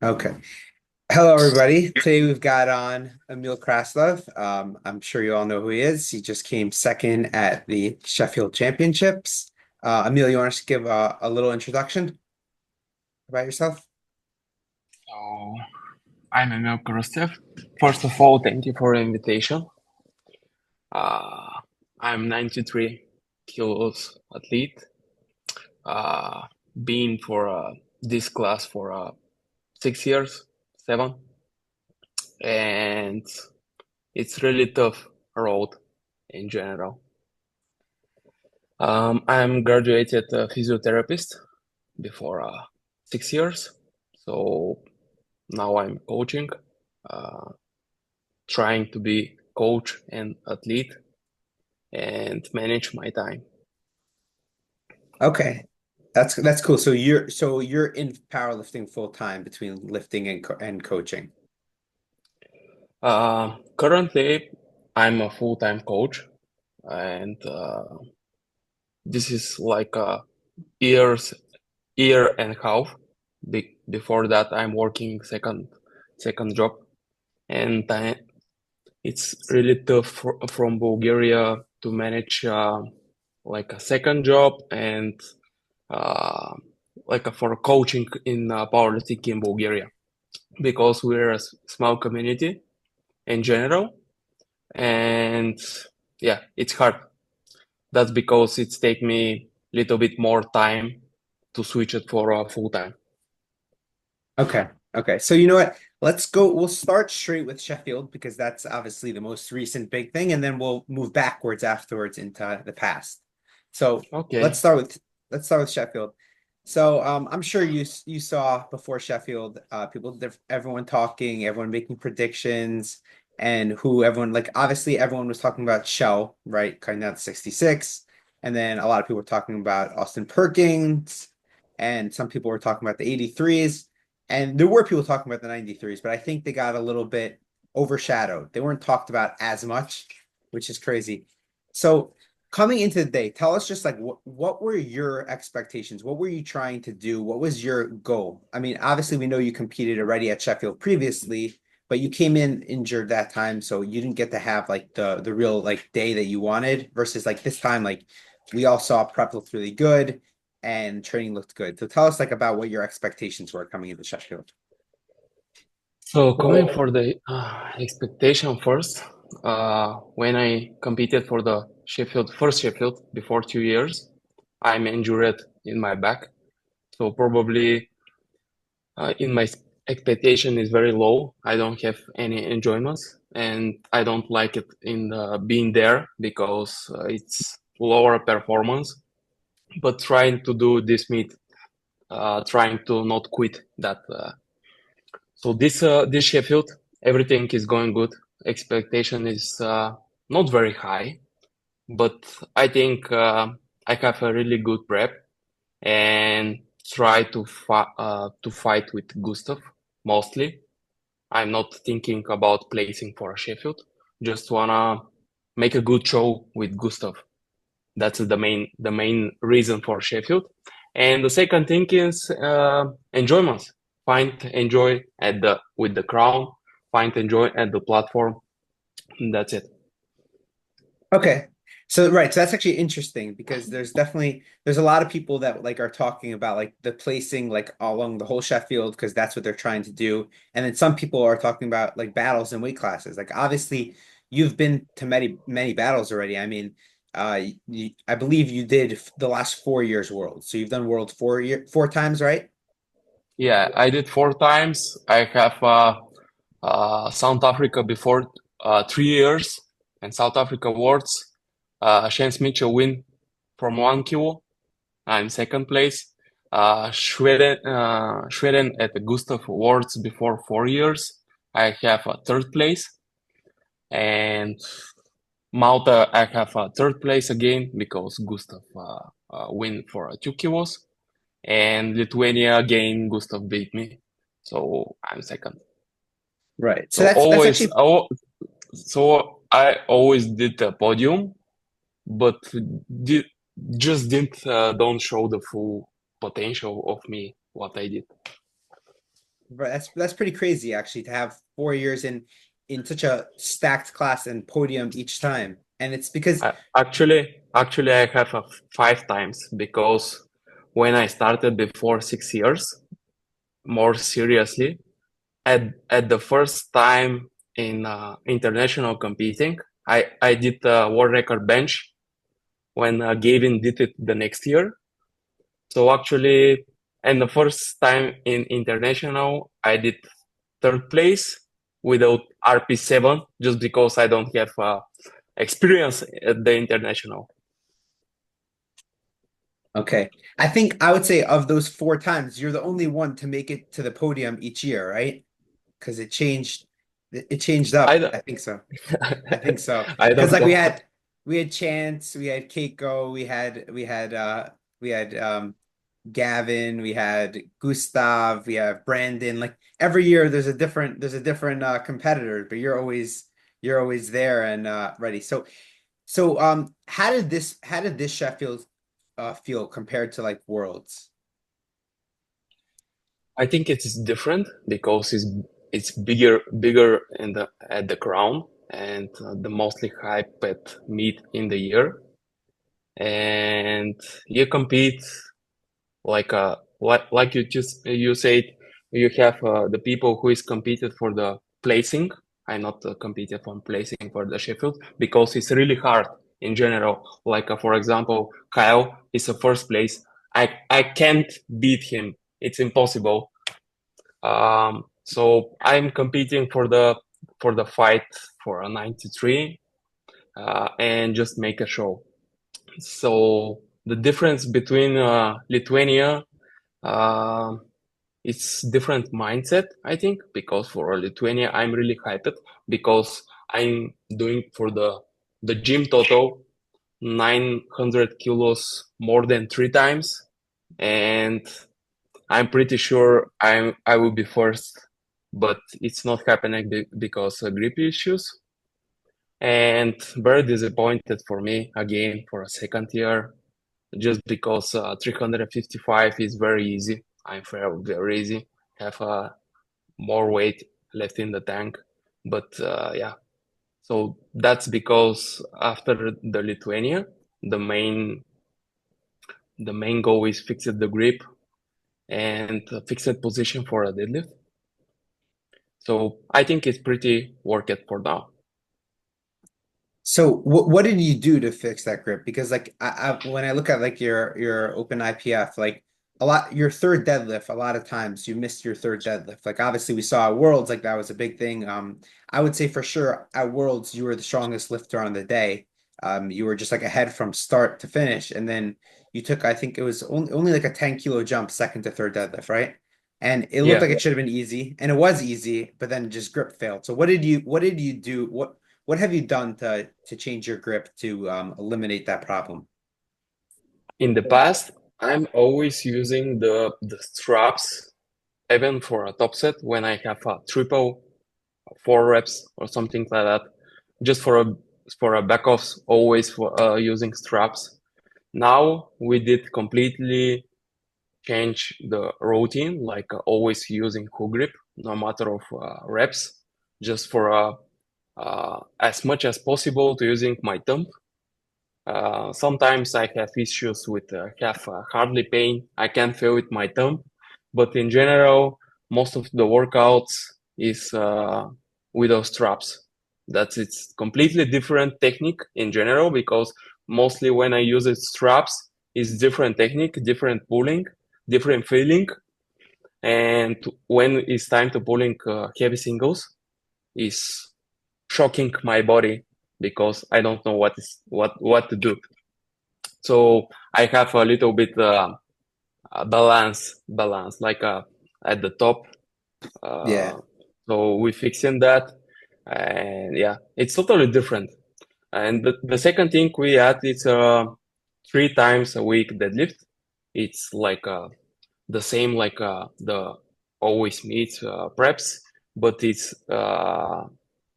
Okay. Hello, everybody. Today we've got on Emil Krastev. I'm sure you all know who he is. He just came second at the Sheffield Championships. Emil, you want to give a little introduction about yourself? So I'm Emil Krastev. First of all, thank you for the invitation. Uh, I'm 93 kilos athlete. Uh, been for this class for 6 years, seven, and it's really tough road in general. I'm graduated physiotherapist before 6 years, so now I'm coaching, uh, trying to be coach and athlete and manage my time. Okay. That's cool. So you're in powerlifting full time between lifting and coaching. Currently, I'm a full-time coach, and this is like a years, year and a half. Before that, I'm working second job, and it's really tough from Bulgaria to manage like a second job and uh, for coaching in powerlifting in Bulgaria because we're a small community in general, and yeah, it's hard. That's because it's take me a little bit more time to switch it for full time. Okay. Okay. So you know what? Let's go. We'll start straight with Sheffield because that's obviously the most recent big thing, and then we'll move backwards afterwards into the past. So let's Okay. start with let's start with Sheffield. So I'm sure you saw before Sheffield, everyone talking, everyone making predictions, and who everyone like. Obviously, everyone was talking about Shell, right? Coming down to 66, and then a lot of people were talking about Austin Perkins, and some people were talking about the 83s. And there were people talking about the 93s, but I think they got a little bit overshadowed. They weren't talked about as much, which is crazy. So coming into the day, tell us just like what were your expectations? What were you trying to do? What was your goal? I mean, obviously we know you competed already at Sheffield previously, but you came in injured that time, so you didn't get to have like the real like day that you wanted versus like this time, like we all saw prep looked really good and training looked good. So tell us like about what your expectations were coming into Sheffield. So coming for the expectation first, when I competed for the first Sheffield before 2 years, I'm injured in my back. So probably in my expectation is very low. I don't have any enjoyments, and I don't like it in being there because it's lower performance. But trying to do this meet, trying to not quit that. So this Sheffield, everything is going good. Expectation is not very high, but I think I have a really good prep and try to fight with Gustav mostly. I'm not thinking about placing for Sheffield. Just wanna make a good show with Gustav. That's the main reason for Sheffield. And the second thing is enjoyment. Find enjoy at the with the crown. Find enjoy at the platform. That's it. Okay. So right, so that's actually interesting because there's a lot of people that like are talking about like the placing like along the whole Sheffield because that's what they're trying to do. And then some people are talking about like battles and weight classes. Like obviously you've been to many battles already. I mean, I believe you did the last 4 years world. So you've done world 4 times, right? Yeah, I did 4 times. I have South Africa before 3 years and South Africa Worlds. Chance Mitchell win from 1 kilo. I'm second place. Sweden at the Gustav Awards before 4 years. I have a third place, and Malta I have a third place again because Gustav win for 2 kilos, and Lithuania again Gustav beat me, so I'm second. Right. So So that's always, actually so I always did the podium, but did, just didn't don't show the full potential of me what I did. But that's pretty crazy actually to have 4 years in such a stacked class and podium each time. And it's because Actually, I have 5 times because when I started before 6 years, more seriously, at the first time in international competing, I did a world record bench when Gavin did it the next year. So actually, and the first time in international, I did third place without RP7 just because I don't have experience at the international. okay. I think I would say of those 4 times, you're the only one to make it to the podium each year, right? Because it changed I up. don't, I think so. I think so. I Because don't like know. we had Chance, we had Keiko, we had Gavin, we had Gustav, we have Brandon. Like every year there's a different competitor, but you're always there and ready. So how did this Sheffield feel compared to like Worlds? I think it's different because it's bigger in the at the crown and the mostly hyped meet in the year, and you compete like you said, you have the people who is competed for the placing. I not competed for placing for the Sheffield because it's really hard in general. Like for example, Kyle is a first place. I can't beat him. It's impossible. So I'm competing for the fight for a 93 and just make a show. So the difference between Lithuania, uh, it's different mindset, I think, because for Lithuania I'm really hyped because I'm doing for the gym total 900 kilos more than 3 times, and I'm pretty sure I will be first, but it's not happening because of grip issues. And very disappointed for me again for a second year, just because 355 is very easy. I'm very easy. Have more weight left in the tank, but yeah. So that's because after the Lithuania, the main the main goal is fix the grip and fixed position for a deadlift. So I think it's pretty worth it for now. So what did you do to fix that grip? Because like when I look at like your open IPF, like a lot your third deadlift, a lot of times you missed your third deadlift. Like obviously we saw at Worlds like that was a big thing. I would say for sure at Worlds you were the strongest lifter on the day. You were just like ahead from start to finish, and then you took I think it was only like a 10 kilo jump second to third deadlift, right? And it looked Yeah, like it should have been easy, and it was easy, but then just grip failed. So what did you do? What have you done to change your grip to eliminate that problem? in the past, I'm always using the straps even for a top set when I have a triple 4 reps or something like that, just for a backoffs, always for using straps. Now we did completely change the routine, like always using hook grip, no matter of reps, just for as much as possible to using my thumb. Sometimes I have issues with have hardly pain. I can feel with my thumb, but in general, most of the workouts is without straps. That's it's completely different technique in general because mostly when I use it straps, it's different technique, different pulling, different feeling, and when it's time to pulling heavy singles, is shocking my body because I don't know what to do. So I have a little bit balance like at the top. Yeah. Uh, so we fixing that, and yeah, it's totally different. And the second thing we add is 3 times a week deadlift. It's like the same like the always meet preps, but it's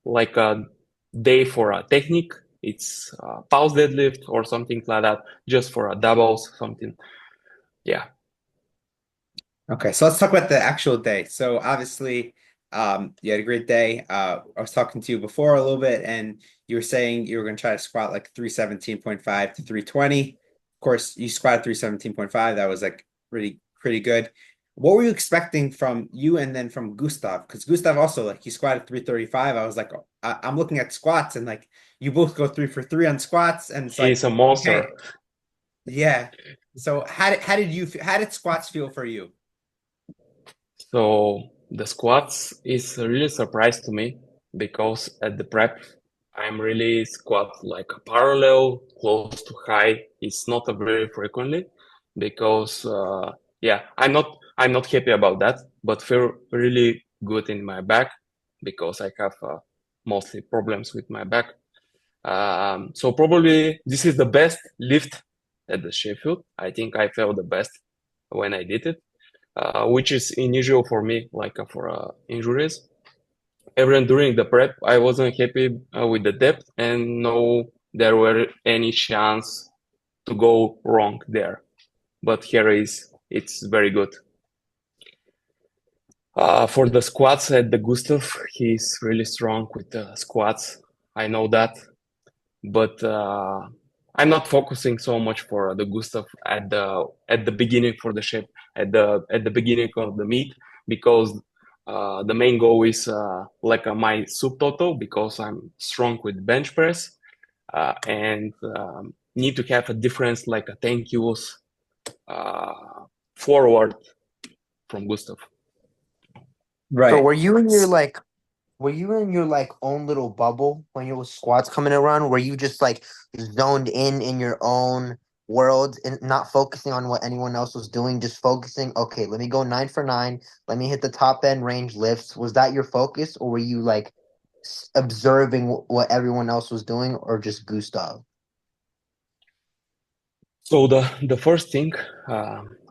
like a day for a technique. It's pause deadlift or something like that, just for a doubles, something. Yeah. Okay, so let's talk about the actual day. So obviously, you had a great day. I was talking to you before a little bit, and you were saying you were going to try to squat like 317.5 to 320. Of course, you squatted 317.5. That was like pretty good. What were you expecting from you and then from Gustav? Because Gustav also like he squatted 335. I was like, I'm looking at squats and like you both go 3 for 3 on squats, and it's like, He's a monster. okay, yeah. So how did squats feel for you? So the squats is a really surprise to me because at the prep I'm really squat like a parallel close to high. It's not a very frequently because yeah, I'm not happy about that, but feel really good in my back because I have mostly problems with my back. So probably this is the best lift at the Sheffield. I think I felt the best when I did it, which is unusual for me, like for injuries. Even during the prep, I wasn't happy with the depth, and no, there were any chance to go wrong there. But here is it's very good. For the squats at the Gustav, he's really strong with the squats. I know that, but I'm not focusing so much for the Gustav at the beginning for the shape at the beginning of the meet because the main goal is like my subtotal because I'm strong with bench press and need to have a difference like a 10 kilos forward from Gustav. So Right. were you in your like own little bubble when your squats coming around? Were you just like zoned in your own world and not focusing on what anyone else was doing, just focusing, okay, let me go 9 for 9, let me hit the top end range lifts. Was that your focus, or were you like observing what everyone else was doing, or just Gustav? So the first thing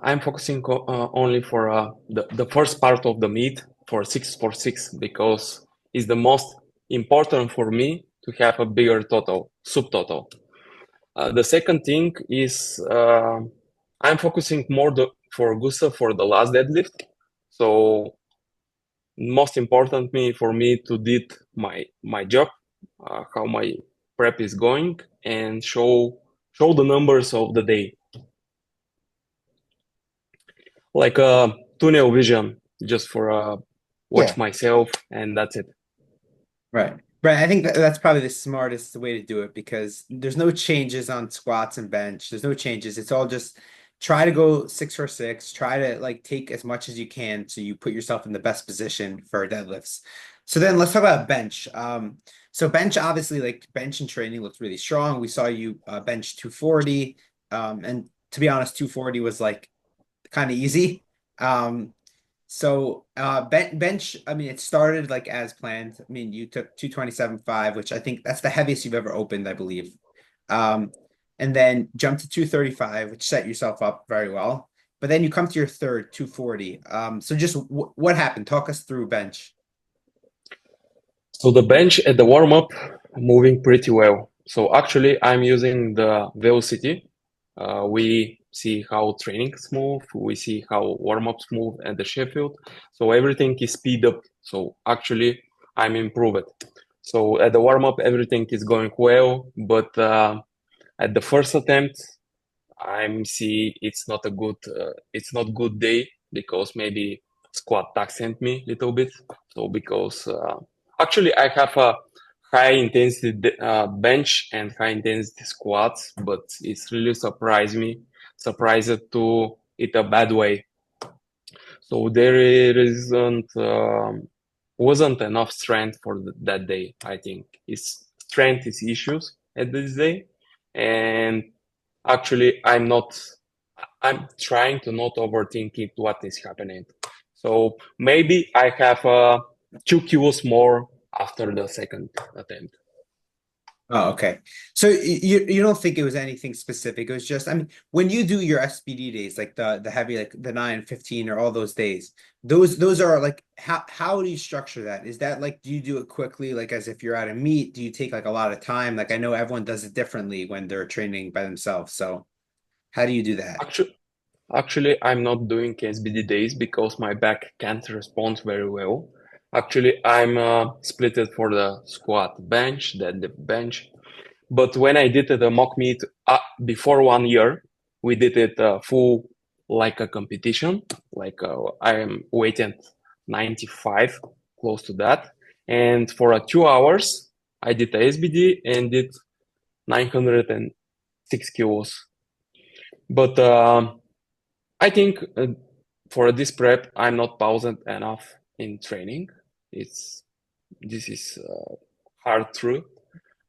I'm focusing only for the first part of the meet for 6 for 6 because it's the most important for me to have a bigger total subtotal. The second thing is I'm focusing more for Gustav for the last deadlift. So most important for me to did my job, how my prep is going, and show the numbers of the day like a tunnel vision just for watch Yeah. myself and that's it. Right. Right. I think that's probably the smartest way to do it because there's no changes on squats and bench. There's no changes. It's all just try to go 6 for 6, try to like take as much as you can so you put yourself in the best position for deadlifts. So then let's talk about bench. So bench obviously like bench and training looks really strong. We saw you bench 240. And to be honest, 240 was like kind of easy. Um, so bench, I mean, it started like as planned. I mean, you took 227.5, which I think that's the heaviest you've ever opened, I believe. Um, and then jumped to 235, which set yourself up very well. But then you come to your third, 240. So just what happened? Talk us through bench. So the bench at the warm up moving pretty well. So actually I'm using the velocity. We see how training move, we see how warm ups move at the Sheffield. So everything is speed up. So actually I'm improved. So at the warm up everything is going well, but at the first attempt I'm see it's not good day because maybe squat accent me a little bit. So because actually I have a high intensity bench and high intensity squats, but it's really surprised to it a bad way. So there isn't wasn't enough strength for that day. I think it's strength is issues at this day, and actually I'm trying to not overthink it what is happening. So maybe I have 2 kilos more after the second attempt. Oh, okay. So you don't think it was anything specific. It was just, I mean, when you do your SPD days, like the heavy, like the 9, 15, or all those days, those are like how do you structure that? Is that like do you do it quickly, like as if you're at a meet? Do you take like a lot of time? Like I know everyone does it differently when they're training by themselves. So how do you do that? Actually, Actually, I'm not doing SBD days because my back can't respond very well. Actually, I'm split it for the squat bench, then the bench. But when I did the mock meet before 1 year, we did it full like a competition. Like I am weighted 95, close to that. And for 2 hours, I did the SBD and did 906 kilos. But I think for this prep, I'm not paused enough in training. It's this is hard truth.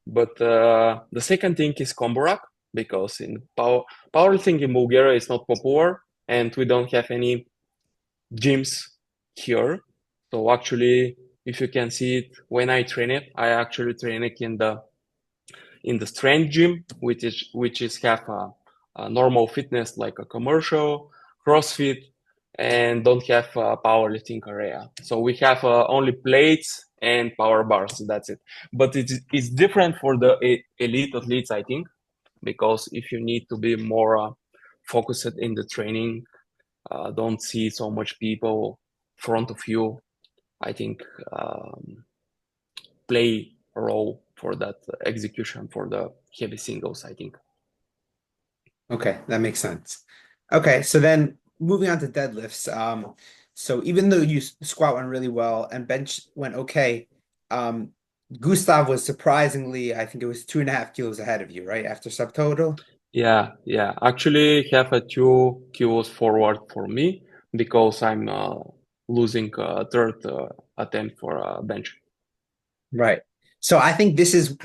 But the second thing is combo rack because in powerlifting in Bulgaria is not popular and we don't have any gyms here. So actually, if you can see it, when I train it, I actually train it in the strength gym, which is have a normal fitness like a commercial, CrossFit, and don't have a powerlifting area. So we have only plates and power bars. That's it. But it's different for the elite athletes, I think, because if you need to be more focused in the training, don't see so much people front of you. I think play a role for that execution for the heavy singles, I think. Okay, that makes sense. Okay, so then moving on to deadlifts. So even though squat went really well and bench went okay, um, Gustav was surprisingly, I think it was 2.5 kilos ahead of you, right? After subtotal. Yeah. Actually, have a 2 kilos forward for me because I'm losing a third attempt for bench. Right. So I think this is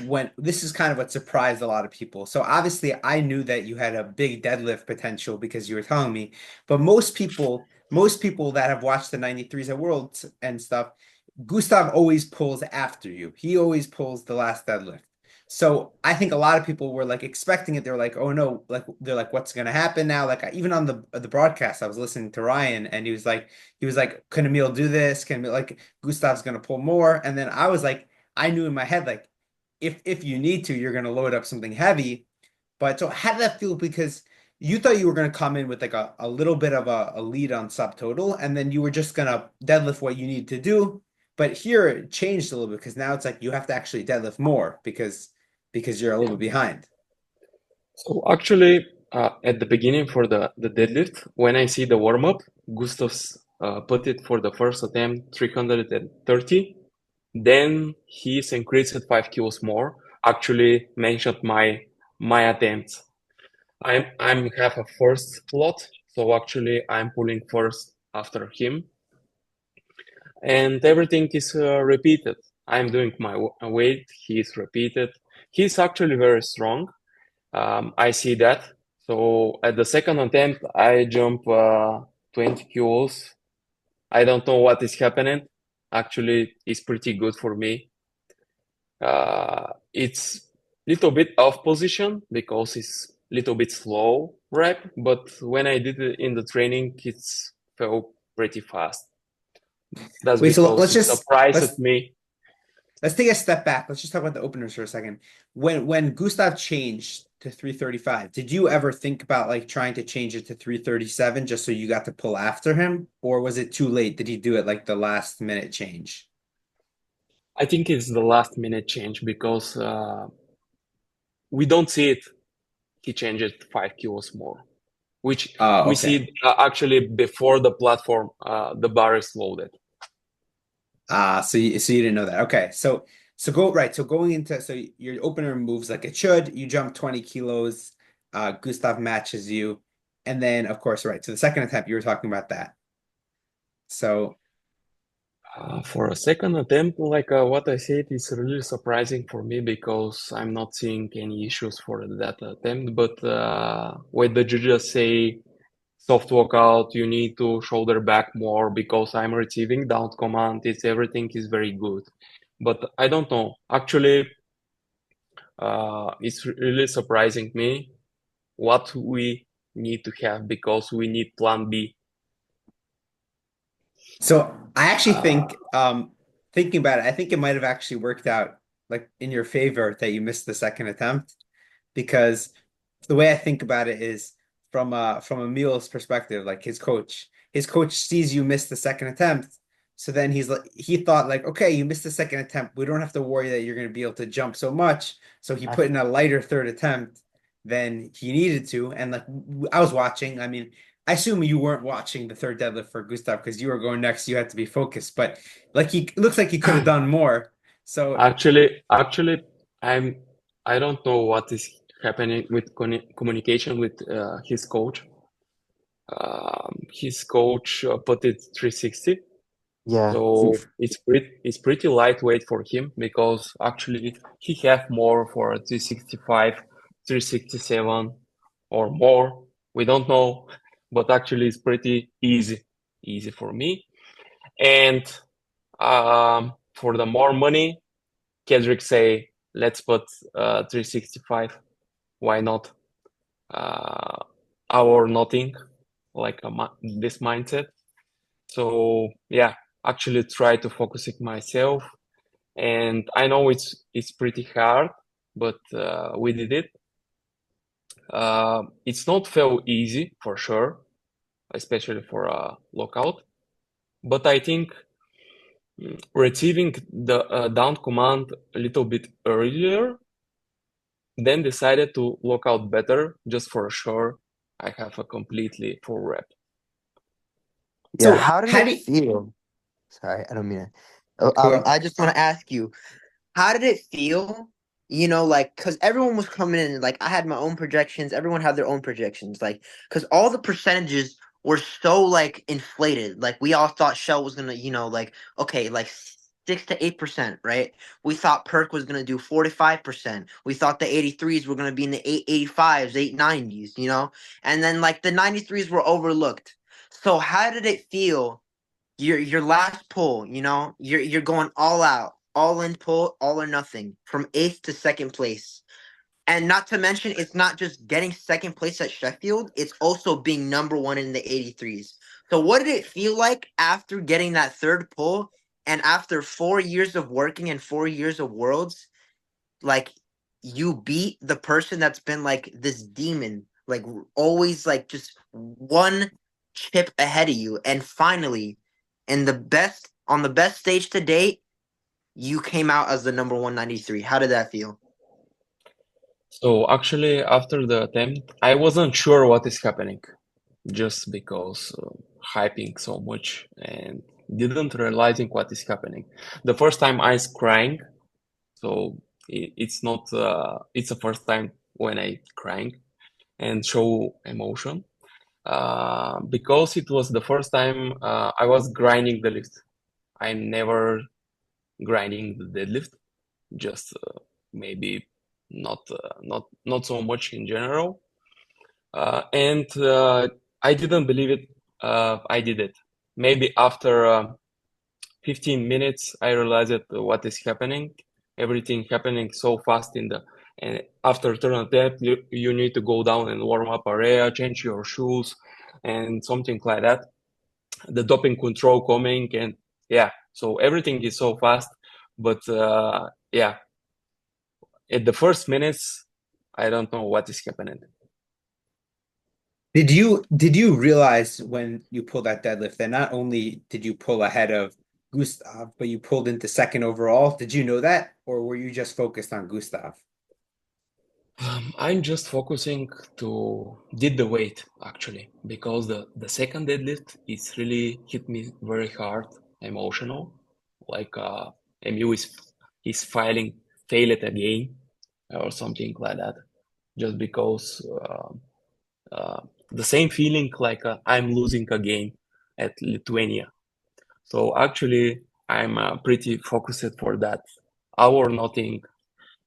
kind of what surprised a lot of people. So obviously I knew that you had a big deadlift potential because you were telling me, but most people that have watched the 93s at Worlds and stuff, Gustav always pulls after you. He always pulls the last deadlift. So I think a lot of people were like expecting it. They're like, oh no, like they're like, what's gonna happen now? Like even on the broadcast, I was listening to Ryan and he was like, can Emil do this? Can Emil, like Gustav's gonna pull more? And then I was like, I knew in my head like if you need to, you're gonna load up something heavy. But so how did that feel? Because you thought you were gonna come in with like a little bit of a lead on subtotal, and then you were just gonna deadlift what you need to do. But here it changed a little bit because now it's like you have to actually deadlift more because you're a little Yeah. bit behind. So actually, at the beginning for the deadlift, when I see the warm up, Gustav's put it for the first attempt 330. Then he's increased it 5 kilos more. Actually mentioned my attempts. I'm have a first slot, so actually I'm pulling first after him, and everything is repeated. I'm doing my weight. He's repeated. He's actually very strong. I see that. So at the second attempt, I jump 20 kilos. I don't know what is happening. Actually, it's pretty good for me. It's little bit off position because it's little bit slow rep, but when I did it in the training, it's felt pretty fast. That's Wait, so because it surprised me. let's take a step back. Let's just talk about the openers for a second. When Gustav changed to 335, did you ever think about like trying to change it to 337 just so you got to pull after him? Or was it too late? Did he do it like the last minute change? I think it's the last minute change because we don't see it. He changed it 5 kilos more, which Oh, we see okay. it, actually before the platform, the bar is loaded. So you didn't know that. Okay. So go right. So going into so your opener moves like it should. You jump 20 kilos. Gustav matches you. And then of course, right. So the second attempt, you were talking about that. So For a second attempt, like what I said, is really surprising for me because I'm not seeing any issues for that attempt. But when the judges say soft workout, you need to shoulder back more because I'm receiving down command, it's everything is very good. But I don't know. Actually, it's really surprising me what we need to have because we need plan B. So I actually Uh, think, thinking about it, I think it might have actually worked out like in your favor that you missed the second attempt because the way I think about it is from Emil's perspective, like his coach. His coach sees you miss the second attempt. So then he thought like, okay, you missed the second attempt. We don't have to worry that you're going to be able to jump so much. So he I, put in a lighter third attempt than he needed to. And like I was watching, I mean, I assume you weren't watching the third deadlift for Gustav because you were going next. You had to be focused, but like he it looks like he could have done more. So Actually, I'm I don't know what is happening with communication with his coach. His coach put it 360, yeah. so it's pretty lightweight for him because actually he have more for 365, 367 or more. We don't know, but actually it's pretty easy for me. And for the more money, Kedrick say, let's put 365. Why not? Uh, our nothing, like this mindset. So yeah, actually try to focus it myself. And I know it's pretty hard, but we did it. It's not felt easy for sure, especially for a lockout. But I think receiving the down command a little bit earlier, then decided to lock out better just for sure. I have a completely full rep. Yeah. so How did how it do you feel? Sorry, I don't mean it. go? I just want to ask you, how did it feel? Like, because everyone was coming in, like, I had my own projections. Everyone had their own projections. Like, because all the percentages were so, like, inflated. Like, we all thought Shell was going to, like, okay, like 6 to 8%, right? We thought Perk was going to do 45%. We thought the 83s were going to be in the 885s, 890s, And then, like, the 93s were overlooked. So, how did it feel? Your last pull, you're going all out, all in pull, all or nothing from eighth to second place. And not to mention, it's not just getting second place at Sheffield, it's also being number one in the 83s. So what did it feel like after getting that third pull and after 4 years of working and 4 years of worlds, like you beat the person that's been like this demon, like always like just one chip ahead of you, and finally, on the best stage to date, you came out as the number 193. How did that feel? So actually, after the attempt, I wasn't sure what is happening, just because hyping so much and didn't realizing what is happening. The first time I was crying, so it's not. It's the first time when I crying and show emotion. Because it was the first time I was grinding the lift. I'm never grinding the deadlift, just maybe not so much in general. And I didn't believe it. I did it. Maybe after 15 minutes, I realized what is happening. Everything happening so fast and after turn attempt, you need to go down and warm up area, change your shoes, and something like that. The doping control coming, and yeah, so everything is so fast. But yeah, at the first minutes, I don't know what is happening. Did you realize when you pulled that deadlift that not only did you pull ahead of Gustav, but you pulled into second overall? Did you know that, or were you just focused on Gustav? I'm just focusing to did the weight actually because the second deadlift is really hit me very hard, emotional. Like Emil is fail it again or something like that. Just because uh, the same feeling like I'm losing again at Lithuania. So actually, I'm pretty focused for that. Our nothing.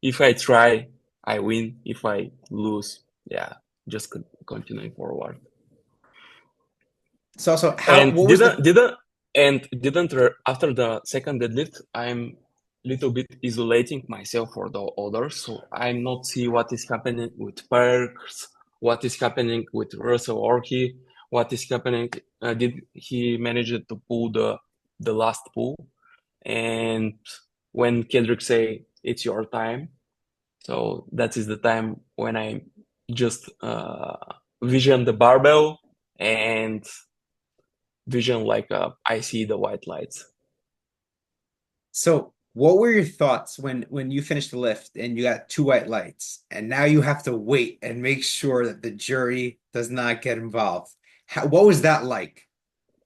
If I try, I win. If I lose, yeah, just continuing forward. So how And what was didn't the didn't didn't after the second deadlift, I'm little bit isolating myself for the others, so I'm not see what is happening with Perks, what is happening with Russell Orkey, what is happening. Did he manage to pull the last pull? And when Kendrick say it's your time, so that is the time when I just vision the barbell and vision like I see the white lights. So, what were your thoughts when you finished the lift and you got two white lights, and now you have to wait and make sure that the jury does not get involved? What was that like?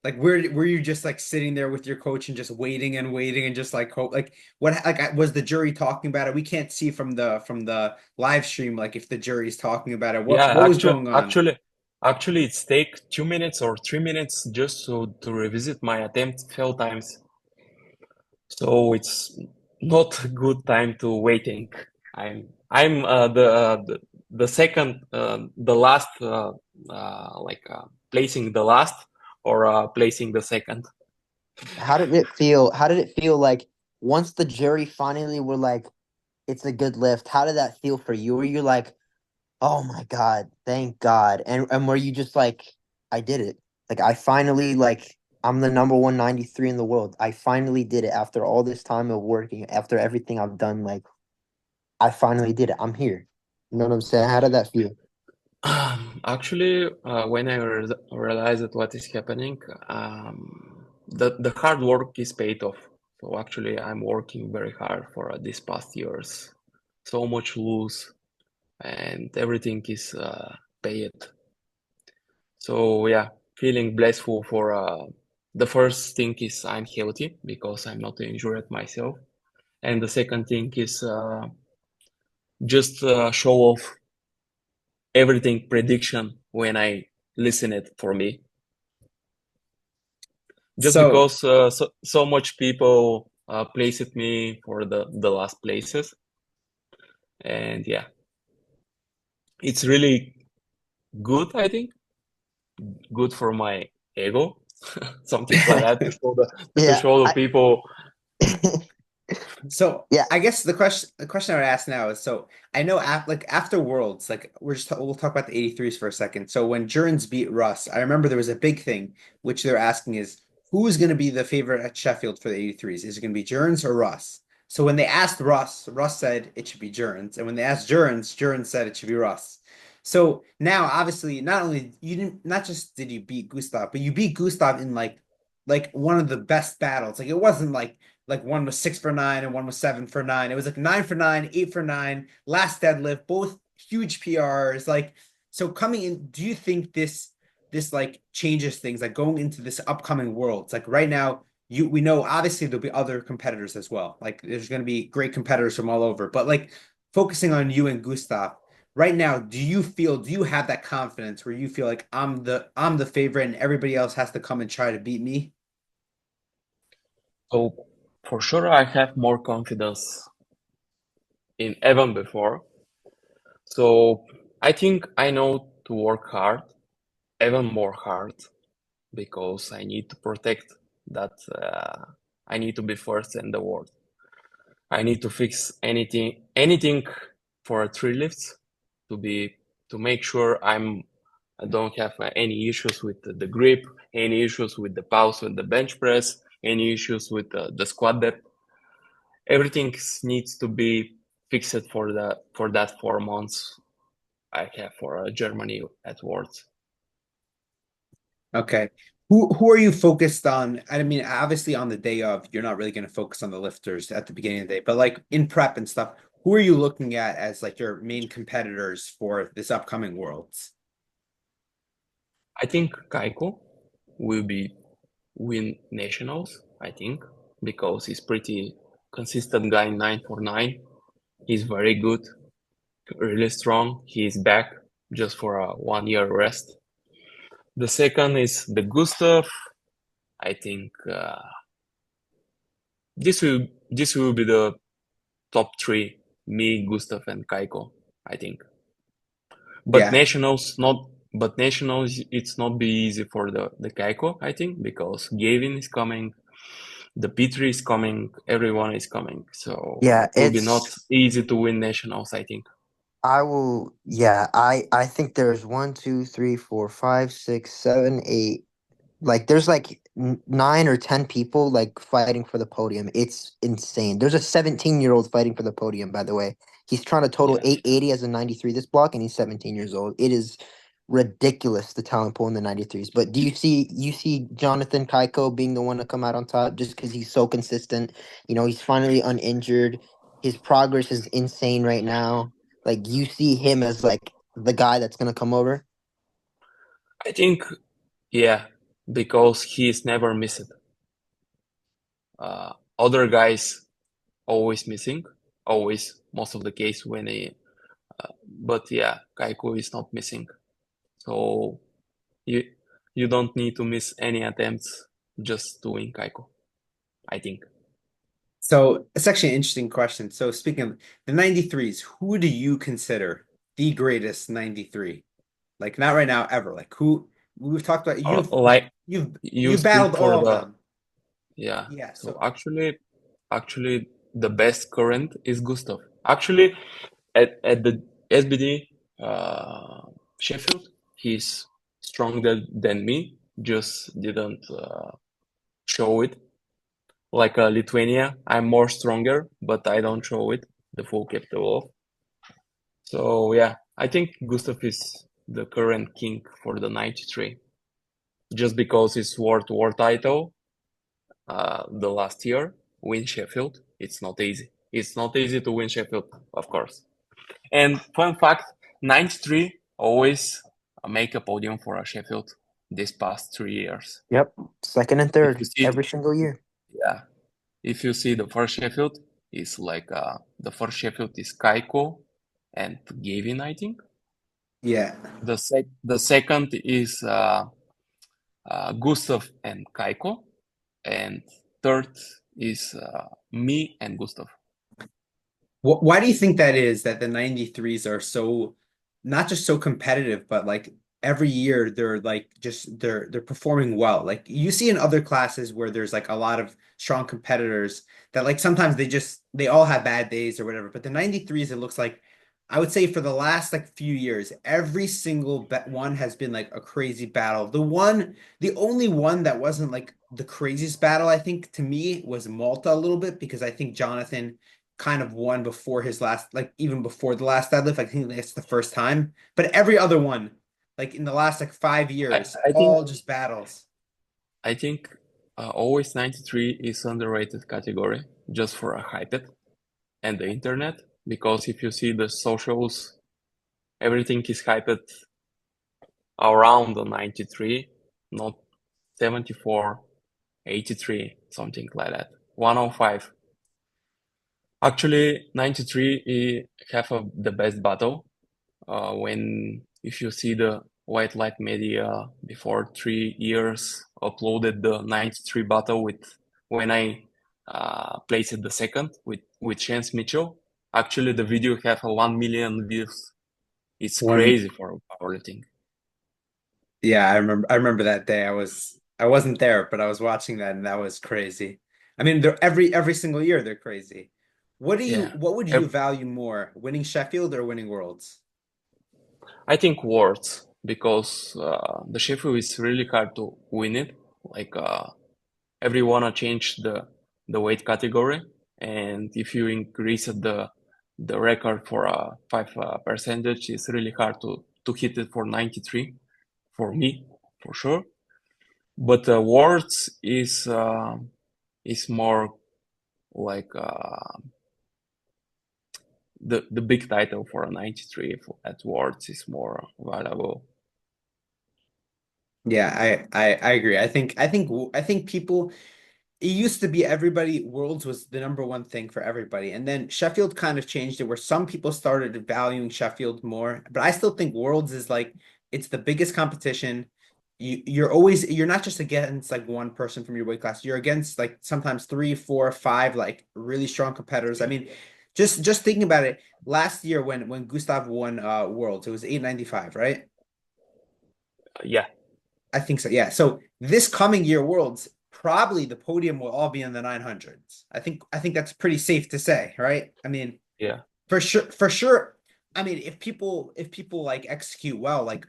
Like, were you just like sitting there with your coach and just waiting and waiting and just like hope like what like was the jury talking about it? We can't see from the live stream like if the jury's talking about it. What Yeah, what was going on? actually, it's take 2 minutes or 3 minutes just to revisit my attempt fail times. So it's not a good time to waiting. I'm the second the last placing the last or placing the second. How did it feel? How did it feel like once the jury finally were like, it's a good lift? How did that feel for you? Were you like, oh my God, thank God? And were you just like, I did it. Like I finally like I'm the number 193 in the world. I finally did it after all this time of working, after everything I've done, like I finally did it. I'm here. You know what I'm saying? How did that feel? Actually, when I realized what is happening, the hard work is paid off. So actually, I'm working very hard for these past years. So much lose and everything is paid. So yeah, feeling blissful for the first thing is I'm healthy because I'm not injured myself, and the second thing is just show off everything prediction when I listen it for me. Just So, because so much people placed me for the last places, and yeah, it's really good. I think good for my ego, something like that, to Yeah, show the people. So yeah, I guess the question I would ask now is so I know like after Worlds like we'll talk about the 83s for a second. So when Jurgens beat Russ, I remember there was a big thing which they're asking is who is going to be the favorite at Sheffield for the 83s? Is it going to be Jurgens or Russ? So when they asked Russ, Russ said it should be Jurgens, and when they asked Jurgens, Jurgens said it should be Russ. So now obviously not only you didn't not just did you beat Gustav, but you beat Gustav in like one of the best battles. Like it wasn't like one was 6 for 9 and one was 7 for 9. It was like 9 for 9, 8 for 9, last deadlift, both huge PRs. Like, so coming in, do you think this like changes things like going into this upcoming worlds? Like right now, we know obviously there'll be other competitors as well. Like there's gonna be great competitors from all over, but like focusing on you and Gustav. Right now, do you have that confidence where you feel like I'm the favorite and everybody else has to come and try to beat me? So for sure, I have more confidence in Evan before. So I think I know to work hard, even more hard, because I need to protect that. I need to be first in the world. I need to fix anything for three lifts to be to make sure I don't have any issues with the grip, any issues with the pulse with the bench press, any issues with the squat depth. Everything needs to be fixed for that 4 months I have for Germany at Worlds. Okay. Who are you focused on? I mean, obviously on the day of, you're not really going to focus on the lifters at the beginning of the day, but like in prep and stuff, who are you looking at as like your main competitors for this upcoming Worlds? I think Kaiko will be win nationals, I think, because he's pretty consistent guy 9 for 9. He's very good, really strong. He's back just for a 1 year rest. The second is the Gustav. I think this will be the top three. Me, Gustav, and Kaiko. I think. But Yeah. nationals not. But nationals, it's not be easy for the Kaiko. I think because Gavin is coming, the P3 is coming, everyone is coming. So yeah. will be not easy to win nationals, I think. I will. Yeah, I think there's one, two, three, four, five, six, seven, eight. Like there's like 9 or 10 people like fighting for the podium. It's insane. There's a 17-year-old fighting for the podium, by the way. He's trying to total Yeah. 880 as a 93 this block, and he's 17 years old. It is. ridiculous, the talent pool in the 93s. But do you see Jonathan Kaiko being the one to come out on top just because he's so consistent? He's finally uninjured. His progress is insane right now. Like you see him as like the guy that's gonna come over. I think, yeah, because he's never missed. Other guys always missing, always, most of the case when he, but yeah, Kaiko is not missing. So you you don't need to miss any attempts just doing Kaiko, I think. So it's actually an interesting question. So speaking of the 93s, who do you consider the greatest 93? Like not right now, ever. Like who we've talked about Like you you've speak battled for all of the, them. yeah. Yeah. So So actually the best current is Gustav. Actually, at the SBD Sheffield, he's stronger than me. Just didn't show it. Like Lithuania, I'm more stronger, but I don't show it the full capital of. So yeah, I think Gustav is the current king for the 93. Just because it's world war title, the last year, win Sheffield, it's not easy. It's not easy to win Sheffield, of course. And fun fact, 93 always make a podium for a Sheffield this past 3 years. Yep, second and If you third see, every single year. yeah, if you see the first Sheffield, is like the first Sheffield is Kaiko and Gavin, I think. yeah. The second is Gustav and Kaiko, and third is me and Gustav. Why do you think that is that the 93s are so not just so competitive, but like every year they're like just they're performing well. Like you see in other classes where there's like a lot of strong competitors that like sometimes they all have bad days or whatever. But the 93s, it looks like I would say for the last like few years, every single one has been like a crazy battle. The only one that wasn't like the craziest battle, I think to me was Malta a little bit because I think Jonathan kind of won before his last, like even before the last deadlift. I think it's the first time, but every other one, like in the last like 5 years, I think all just battles. I think always 93 is underrated category just for a hype it and the internet, because if you see the socials, everything is hyped around the 93, not 74, 83, something like that. 105. Actually, 93 have the best battle. When if you see the white light media before 3 years uploaded the 93 battle with when I placed the second with Chance Mitchell. Actually, the video have a 1 million views. It's One, crazy for powerlifting. yeah, I remember that day. I wasn't there, but I was watching that and that was crazy. I mean, they're every single year they're crazy. Yeah. What would you value more, winning Sheffield or winning Worlds? I think words, because the Sheffield is really hard to win it. Like everyone change the weight category, and if you increase the record for a 5 percentage, it's really hard to hit it for 93 for me, for sure. But words is more like the big title for a 93 at words is more valuable. Yeah, I agree. I think people it used to be everybody Worlds was the number one thing for everybody. And then Sheffield kind of changed it where some people started valuing Sheffield more. But I still think Worlds is like it's the biggest competition. You're not just against like one person from your weight class. You're against like sometimes three, four, five like really strong competitors. I mean, just thinking about it, last year when Gustav won Worlds, it was 895, right? Yeah, I think so. Yeah. So this coming year Worlds, probably the podium will all be in the 900s. I think that's pretty safe to say, right? I mean, yeah, for sure, for sure. I mean, if people like execute well, like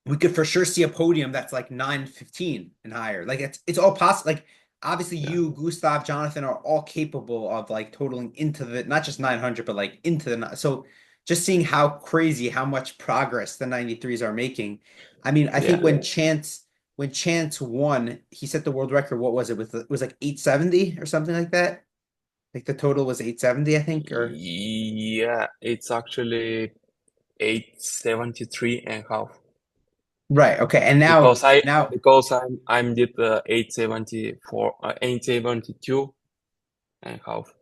we could for sure see a podium that's like 915 and higher. Like it's all possible. Like obviously yeah, you, Gustav, Jonathan are all capable of like totaling into the not just 900, but like into the so just seeing how crazy, how much progress the 93s are making. I mean, I think Yeah. when Chance won, he set the world record. What was it? It was like 870 or something like that. Like the total was 870, I think, or Yeah, it's actually 873 and a half. right. Okay. And now Because I now because I'm did 874 872 and a half.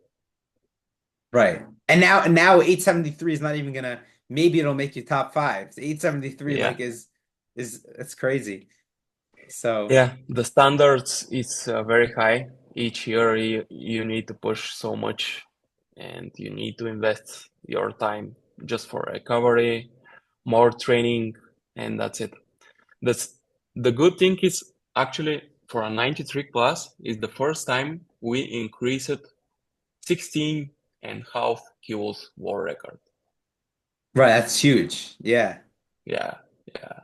right. And now 873 is not even gonna, maybe it'll make you top five. 873 Yeah. like is it's crazy. So Yeah, the standards is very high. Each year you need to push so much and you need to invest your time just for recovery, more training, and that's it. That's the good thing is actually for a 93 class is the first time we increased 16 and half kilos world record. right, that's huge. Yeah. Yeah, yeah.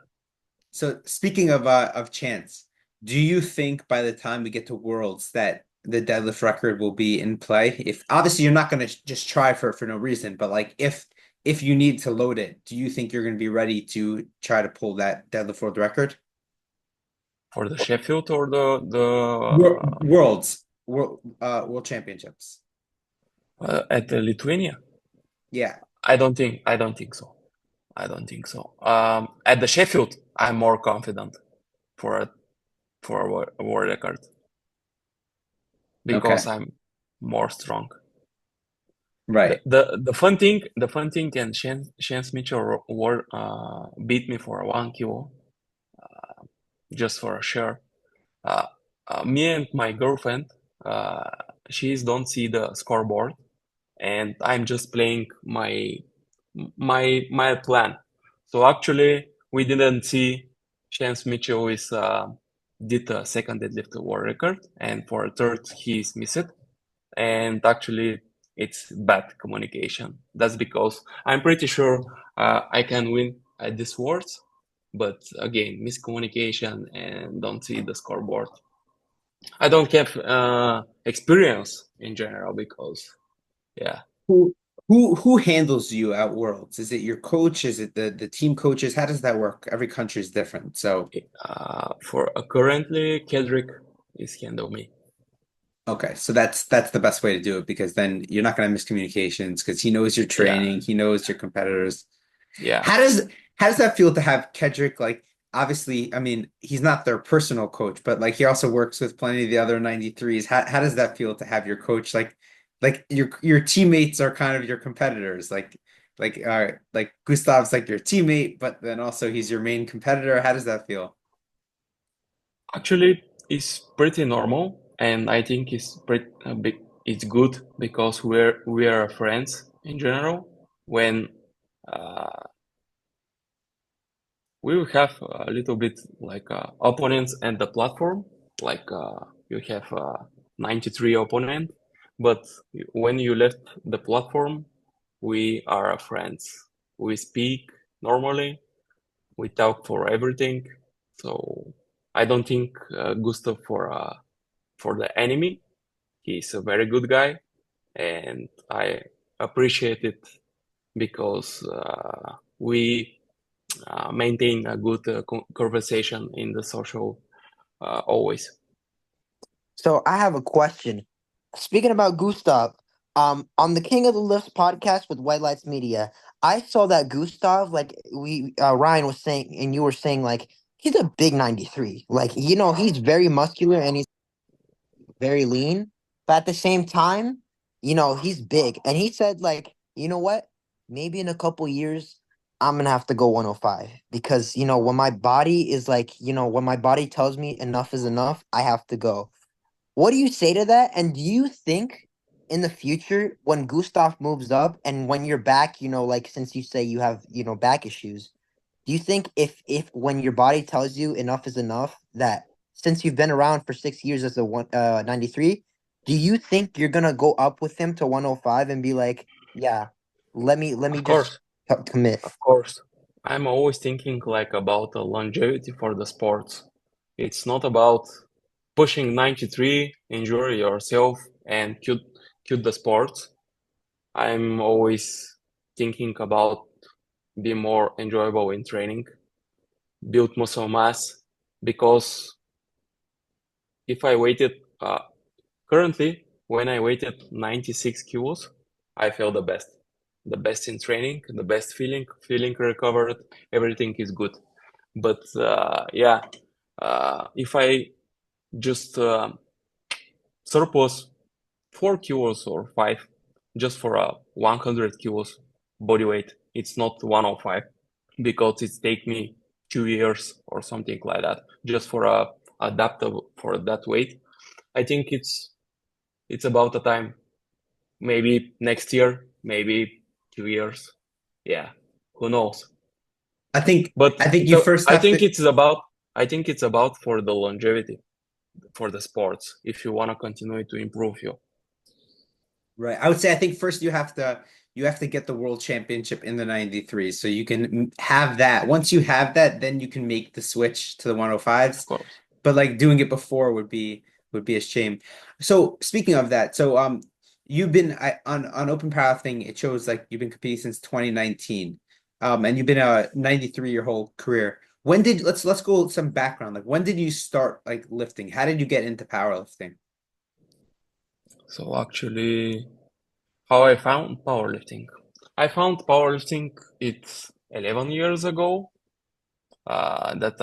So speaking of Chance, do you think by the time we get to Worlds that the deadlift record will be in play? If obviously you're not going to just try for no reason, but like if you need to load it, do you think you're going to be ready to try to pull that deadlift world record? For the Sheffield or the World Championships. at the Lithuania? Yeah. I don't think so. I don't think so. At the Sheffield, I'm more confident for a world record because Okay. I'm more strong. Right. The fun thing, and Shane Mitchell beat me for 1 kilo, just for a share. Uh, Me and my girlfriend, uh, she's don't see the scoreboard, and I'm just playing my plan. So actually, we didn't see Chance Mitchell is did a second deadlift world record, and for a third he's missed. And actually, it's bad communication. That's because I'm pretty sure I can win at this words, but again, miscommunication and don't see the scoreboard. I don't have experience in general because yeah. Who who handles you at Worlds? Is it your coach? Is it the team coaches? How does that work? Every country is different. So For currently, Kedrick is handle me. okay, so that's the best way to do it because then you're not gonna have miscommunications because he knows your Yeah, training, he knows your competitors. yeah. How does that feel to have Kedrick like obviously, I mean, he's not their personal coach, but like he also works with plenty of the other 93s. How does that feel to have your coach like your teammates are kind of your competitors, like Gustav's like your teammate, but then also he's your main competitor. How does that feel? Actually, it's pretty normal, and I think it's pretty big. It's good because we are friends in general. When uh, we will have a little bit like opponents and the platform, like you have 93 opponent, but when you left the platform, we are friends. We speak normally. We talk for everything. So I don't think Gustav for the enemy. He's a very good guy, and I appreciate it because we maintain a good conversation in the social always. So I have a question. Speaking about Gustav, on the King of the Lifts podcast with White Lights Media, I saw that Gustav, like we Ryan was saying, and you were saying, like he's a big 93. Like he's very muscular and he's very lean, but at the same time, he's big. And he said, like, you know what? Maybe in a couple years, I'm gonna have to go 105 because when my body is like, when my body tells me enough is enough, I have to go. What do you say to that? And do you think in the future, when Gustav moves up and when you're back, like since you say you have, back issues, do you think if when your body tells you enough is enough, that since you've been around for 6 years as a 93, do you think you're gonna go up with him to 105 and be like, yeah, let me Of just course, commit? of course. I'm always thinking like about the longevity for the sports. It's not about pushing 93, injure yourself, and cut the sports. I'm always thinking about be more enjoyable in training, build muscle mass, because if I weighted currently when I weighted 96 kilos, I feel the best in training, the best feeling recovered, everything is good. But if I just surplus 4 kilos or 5 just for a 100 kilos body weight, it's not 105 because it take me 2 years or something like that just for a adaptable for that weight. I think it's about the time, maybe next year, maybe 2 years. Yeah, who knows? I think But I think you first I have think to. it's about for the longevity for the sports if you want to continue to improve you. Right. I would say I think first you have to get the world championship in the 93 so you can have that. Once you have that, then you can make the switch to the Of 105s. course. But like doing it before would be a shame. So speaking of that, so you've been on open powerlifting, it shows like you've been competing since 2019. And you've been a 93 your whole career. When did let's go with some background. Like when did you start like lifting? How did you get into powerlifting? So actually, how I found powerlifting. I found powerlifting it's 11 years ago. That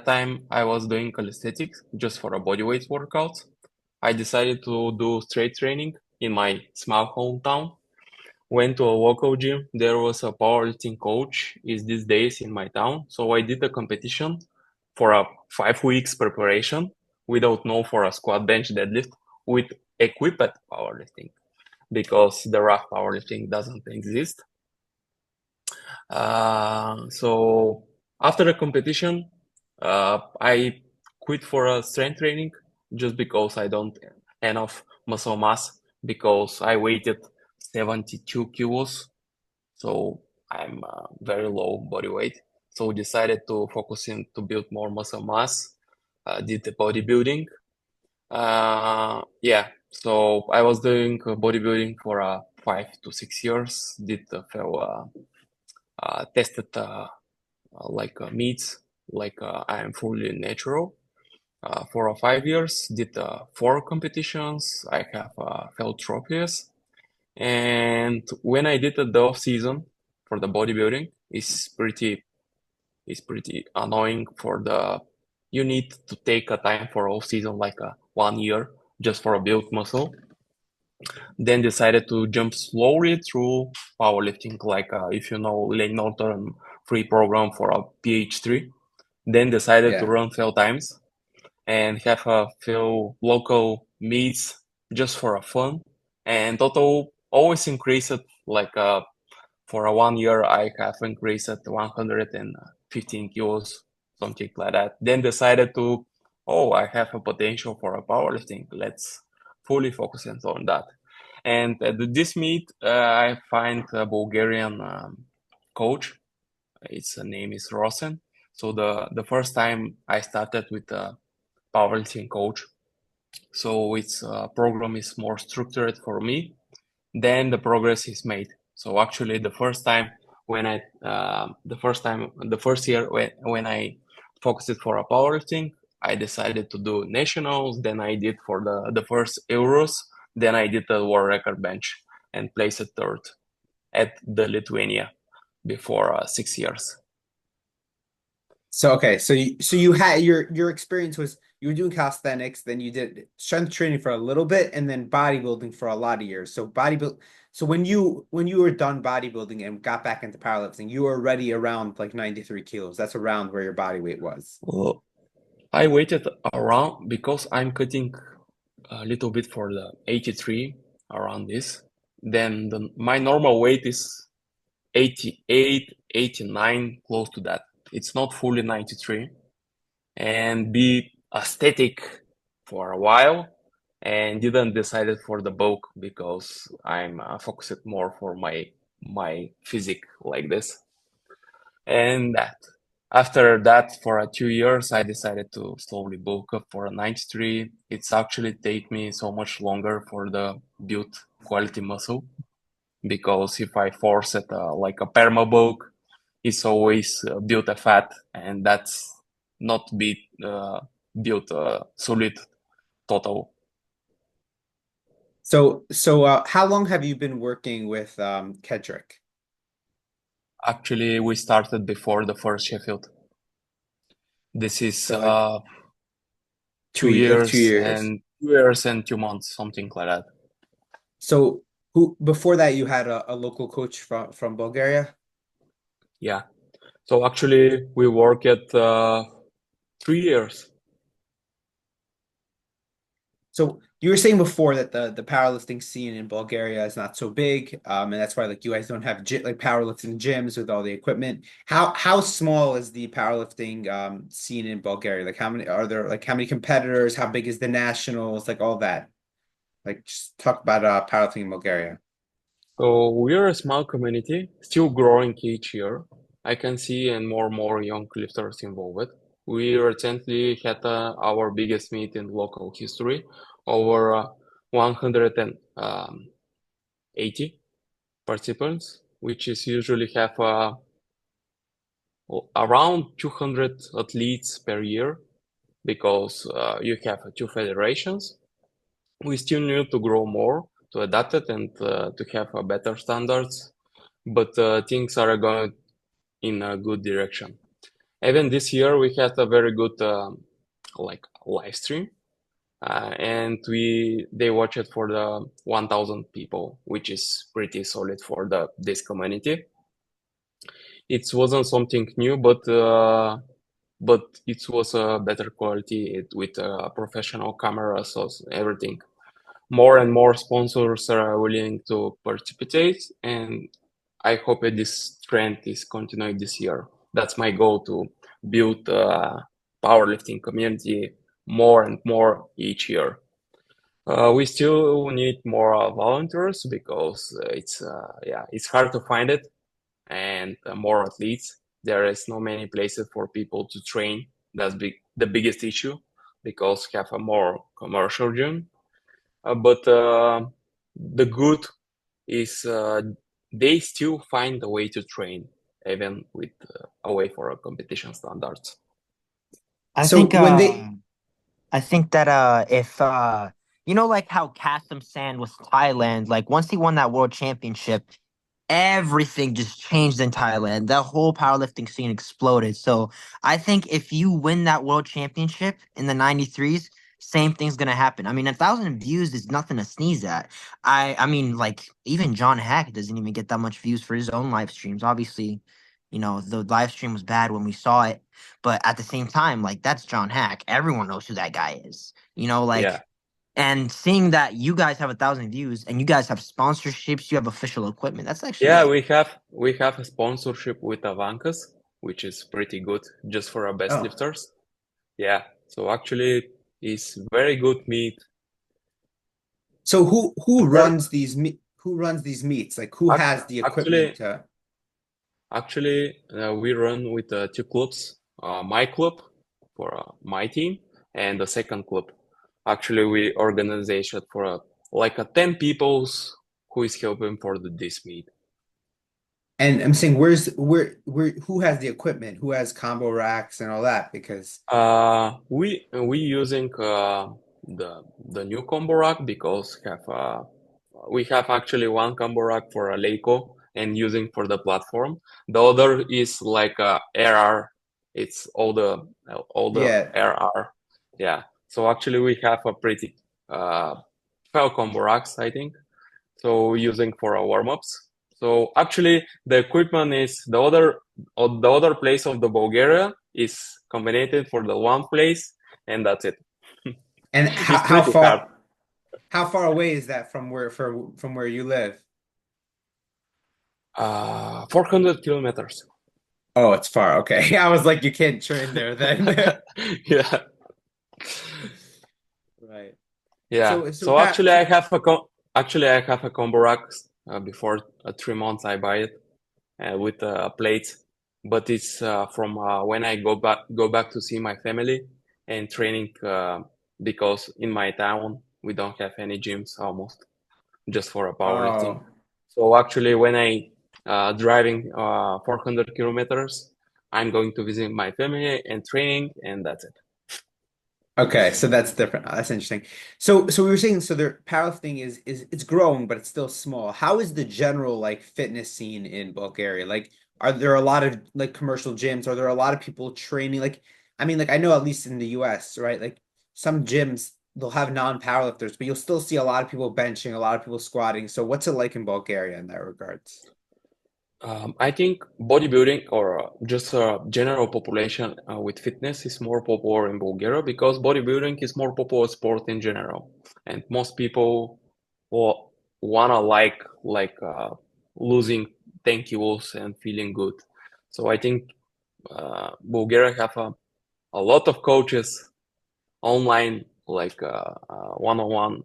time I was doing calisthenics just for a bodyweight workout. I decided to do straight training in my small hometown. Went to a local gym. There was a powerlifting coach is these days in my town. So I did a competition for a 5 weeks preparation without know for a squat bench deadlift with equipped powerlifting because the rough powerlifting doesn't exist. So after the competition, I quit for a strength training just because I don't enough muscle mass because I weighted 72 kilos, so I'm very low body weight. So decided to focus in to build more muscle mass. Did the bodybuilding. So I was doing bodybuilding for 5 to 6 years. Did tested like meats, like I am fully natural. For 5 years, did 4 competitions. I have felt trophies. And when I did the off season for the bodybuilding, it's pretty annoying for the you need to take a time for off season like 1 year just for a build muscle. Then decided to jump slowly through powerlifting, like if you know Lane Norton free program for a PH3. Then decided to Yeah. run few times and have a few local meets just for a fun. And total always increased like for a 1 year I have increased at 115 kilos, something like that. Then decided to, oh, I have a potential for a powerlifting. Let's fully focus on that. And at this meet, I find a Bulgarian coach. Its name is Rosen. So the first time I started with a powerlifting coach, so its program is more structured for me. Then the progress is made. So actually, the first year when I focused for a powerlifting, I decided to do nationals. Then I did for the first Euros. Then I did the world record bench and placed third at the Lithuania before 6 years. So okay, so you had your experience was you were doing calisthenics, then you did strength training for a little bit, and then bodybuilding for a lot of years. So when you were done bodybuilding and got back into powerlifting, you were already around like 93 kilos. That's around where your body weight was. Well, I waited around because I'm cutting a little bit for the 83 around this. Then my normal weight is 88, 89, close to that. It's not fully 93 and be aesthetic for a while and didn't decide for the bulk because I'm focused more for my physique like this. And that after that for 2 years I decided to slowly bulk up for a 93. It's actually take me so much longer for the build quality muscle because if I force it like a perma bulk, it's always built a fat, and that's not built solid total. So how long have you been working with Kedrick? Actually, we started before the first Sheffield. This is So like two like two years years. and 2 years and 2 months, something like that. So who before that you had a local coach from Bulgaria? Yeah. So actually, we work at 3 years. So you were saying before that the powerlifting scene in Bulgaria is not so big, and that's why like you guys don't have like powerlifting gyms with all the equipment. How small is the powerlifting scene in Bulgaria? Like how many are there? Like how many competitors? How big is the nationals? Like all that. Like just talk about powerlifting in Bulgaria. So we're a small community, still growing each year. I can see and more young lifters involved. We recently had our biggest meet in local history, over 180 participants, which is usually have around 200 athletes per year because you have two federations. We still need to grow more to adapt it and to have better standards, but things are going in a good direction. Even this year, we had a very good like live stream, and they watch it for the 1,000 people, which is pretty solid for this community. It wasn't something new, but it was a better quality with professional cameras, so everything. More and more sponsors are willing to participate, and I hope that this trend is continuing this year. That's my goal, to build a powerlifting community more and more each year. We still need more volunteers because it's hard to find it, and more athletes. There is no many places for people to train. That's the biggest issue because have a more commercial gym. But the good is they still find a way to train even with away for a competition standards. I So think when they I think that if you know like how Kassem San was Thailand, like once he won that world championship, everything just changed in Thailand. The whole powerlifting scene exploded. So I think if you win that world championship in the 93s, same thing's gonna happen. I mean, 1,000 views is nothing to sneeze at. I mean, like even John Hack doesn't even get that much views for his own live streams. Obviously, the live stream was bad when we saw it, but at the same time, like that's John Hack. Everyone knows who that guy is. Yeah, And seeing that you guys have 1,000 views and you guys have sponsorships, you have official equipment, that's actually yeah, like, we have a sponsorship with Avancas, which is pretty good just for our best oh lifters. Yeah, so actually it's very good meet. so who Very, runs who runs these meets? Like who act- has the equipment actually, to we run with two clubs, my club for my team and the second club. Actually, we organization for like a 10 peoples who is helping for this meet. and I'm saying where who has the equipment? Who has combo racks and all that? Because We using the new combo rack because we have actually one combo rack for a Leico and using for the platform. The other is like a RR. It's all the yeah. RR. Yeah. So actually we have a pretty uh 12 combo racks, I think. So using for our warm-ups. So actually the equipment is the other place of the Bulgaria is combined for the one place, and that's it. And It's pretty hard. how far away is that from where you live? 400 kilometers. Oh, it's far. Okay. I was like, you can't train there then. Yeah, Right. yeah. So So Pat, actually, I have a combo rack. Before 3 months, I buy it with a plate, but it's from when I go back to see my family and training because in my town we don't have any gyms almost, just for a powerlifting. oh, So actually, when I driving 400 kilometers, I'm going to visit my family and training, and that's it. Okay, so that's different. That's interesting. So we were saying so the powerlifting is it's growing, but it's still small. How is the general like fitness scene in Bulgaria? Like, are there a lot of like commercial gyms? Are there a lot of people training? Like, I mean, like I know at least in the US, right? Like some gyms they'll have non-powerlifters, but you'll still see a lot of people benching, a lot of people squatting. So what's it like in Bulgaria in that regards? I think bodybuilding or just general population with fitness is more popular in Bulgaria because bodybuilding is more popular sport in general, and most people will wanna losing 10 kilos and feeling good. So I think Bulgaria have a lot of coaches online, one-on-one,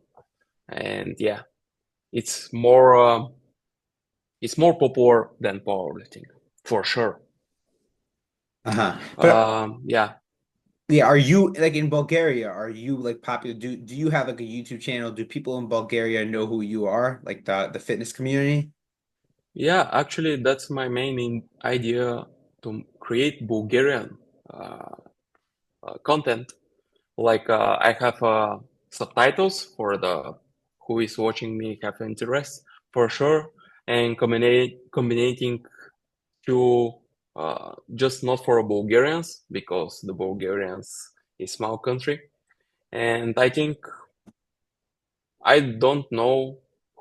and yeah, it's more uh, it's more popular than powerlifting for sure. Uh-huh. But Yeah, yeah, are you like in Bulgaria? Are you like popular? Do you have like a YouTube channel? Do people in Bulgaria know who you are? Like the fitness community? yeah. Actually, that's my main idea to create Bulgarian uh, content. I have subtitles for the who is watching me have interest for sure, and combining to just not for Bulgarians because the Bulgarians is small country, and I think I don't know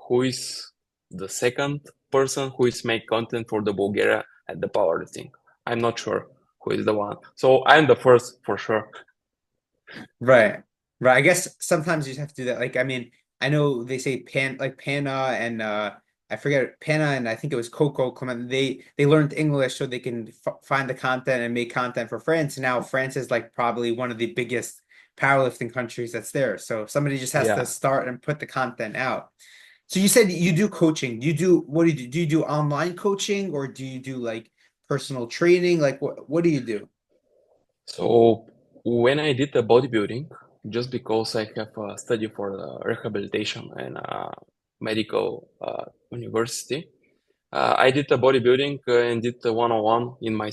who is the second person who is make content for the Bulgaria at the powerlifting. I'm not sure who is the one. So I'm the first for sure. Right. Right. I guess sometimes you just have to do that. Like, I mean, I know they say Pana and I forget Pana and I think it was Coco Clement. They learned English so they can f find the content and make content for France. Now France is like probably one of the biggest powerlifting countries that's there. So somebody just has to Yeah. start and put the content out. So you said you do coaching. Do you do what do you do? Do you do online coaching or do you do like personal training? Like what do you do? So when I did the bodybuilding, just because I have a study for the rehabilitation and medical university, I did the bodybuilding and did the one-on-one in my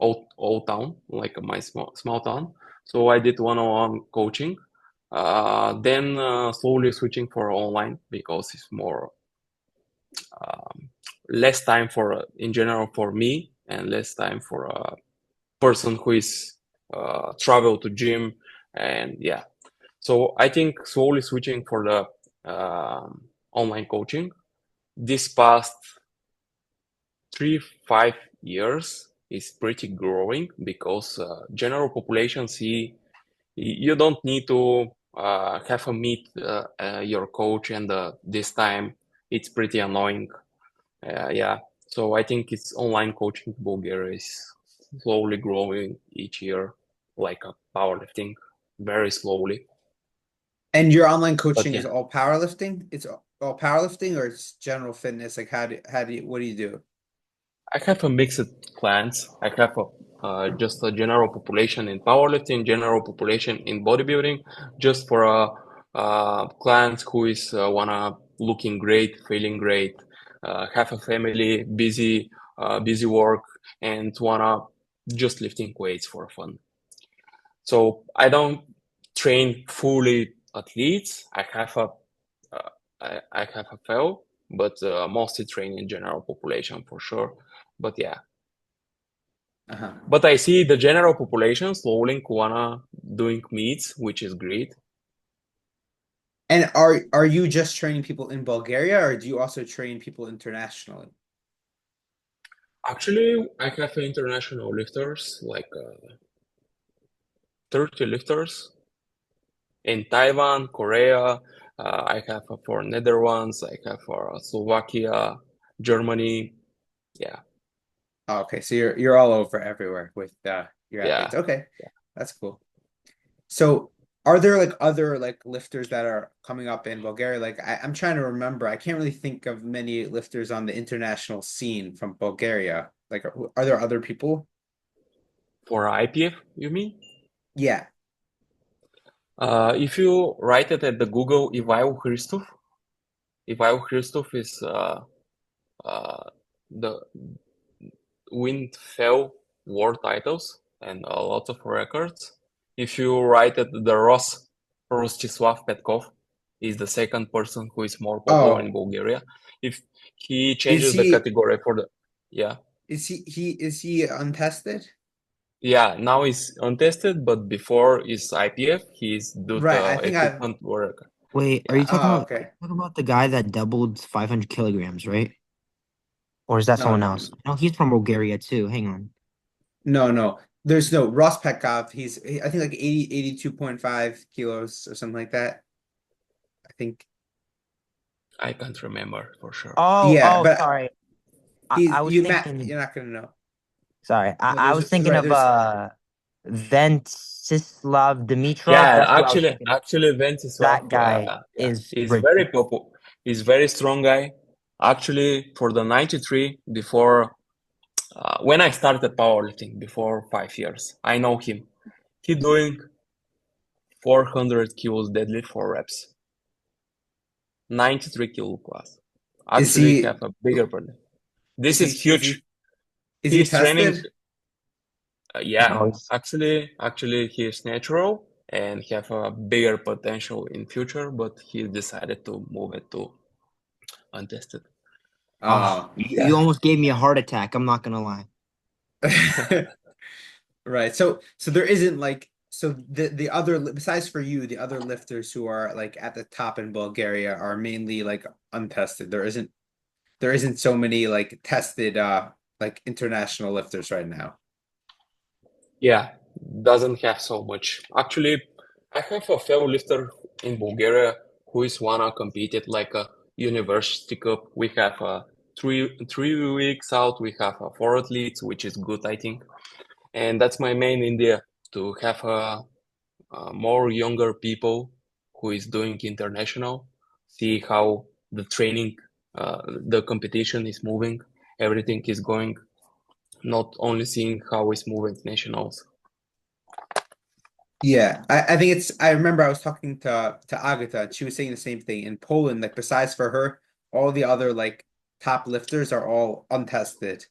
old town, like my small town. So I did one-on-one coaching. Then slowly switching for online because it's more less time for in general for me and less time for a person who is travel to gym and yeah. So I think slowly switching for the online coaching this past 3 5 years is pretty growing because general population see you don't need to have a meet your coach and this time it's pretty annoying. Yeah, so I think it's online coaching in Bulgaria is slowly growing each year, like a powerlifting, very slowly. And your online But coaching is yeah, all powerlifting? It's all powerlifting or it's general fitness? Like how do you what do you do? I have a mixed clients. I have just a general population in powerlifting, general population in bodybuilding, just for clients who is wanna looking great, feeling great, have a family, busy work, and wanna just lifting weights for fun. So I don't train fully athletes. I have a few, but mostly train in general population for sure. But yeah, Uh-huh. but I see the general population slowly wanna doing meets, which is great. And are you just training people in Bulgaria or do you also train people internationally? Actually, I have international lifters, 30 lifters in Taiwan, Korea. I have for Netherlands. I have for Slovakia, Germany. Yeah, Oh, okay, so you're all over everywhere with your athletes. yeah. Okay, that's cool. So are there like other like lifters that are coming up in Bulgaria? Like I'm trying to remember. I can't really think of many lifters on the international scene from Bulgaria. Like are there other people? For IPF, you mean? Yeah. If you write it at the Google Ivail Christoph, Ivail Christoph is the win fell world titles and a lot of records. If you write it, the Rostislav Petkov is the second person who is more popular in Oh, Bulgaria. If he is changes the he category for the yeah is he untested? yeah now he's untested, but before his IPF he's do Right. I the think I've equipment work. Wait, are Yeah, oh you okay. talking about the guy that doubled 500 kilograms, right? Or is that No, someone no, else? No, he's from Bulgaria too. Hang on. no, no. There's no Ross Petkov. I think like 82.5 kilos or something like that. I think I can't remember for sure. yeah, but Sorry. I was thinking, you're not gonna know. sorry. No, I was thinking of there's Ventislav Dimitrov. Yeah, That's who I was thinking of. actually Ventisov, That guy yeah, is he's very ridiculous. popular. He's very strong guy. Actually, for the 93, before when I started powerlifting before 5 years, I know him. He doing 400 kilos deadlift for reps, 93 kilo class. is Actually, he have a bigger body. This is is he is huge. he is he He's training. tested? Yeah, No, he's actually, he is natural and have a bigger potential in future, but he decided to move it to untested. oh, Oh. you almost gave me a heart attack. I'm not gonna lie. Right. So there isn't like so the other besides for you, the other lifters who are like at the top in Bulgaria are mainly like untested. There isn't so many like tested like international lifters right now. Yeah, doesn't have so much. Actually, I have a fellow lifter in Bulgaria who is wanna compete at like a university cup. We have three weeks out. We have four athletes, which is good, I think. And that's my main idea to have more younger people who is doing international, see how the training, the competition is moving, everything is going, not only seeing how it's moving nationals. Yeah, I think I remember I was talking to Agata and she was saying the same thing. In Poland, like besides for her, all the other like top lifters are all untested.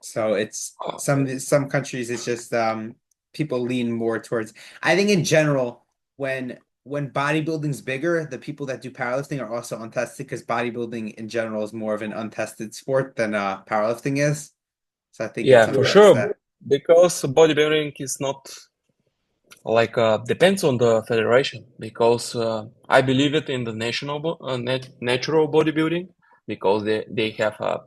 So it's some countries it's just people lean more towards I think in general when bodybuilding's bigger, the people that do powerlifting are also untested because bodybuilding in general is more of an untested sport than powerlifting is. So I think it Yeah, for supports sure, that. because bodybuilding is not like depends on the federation because I believe it in the natural bodybuilding because they have a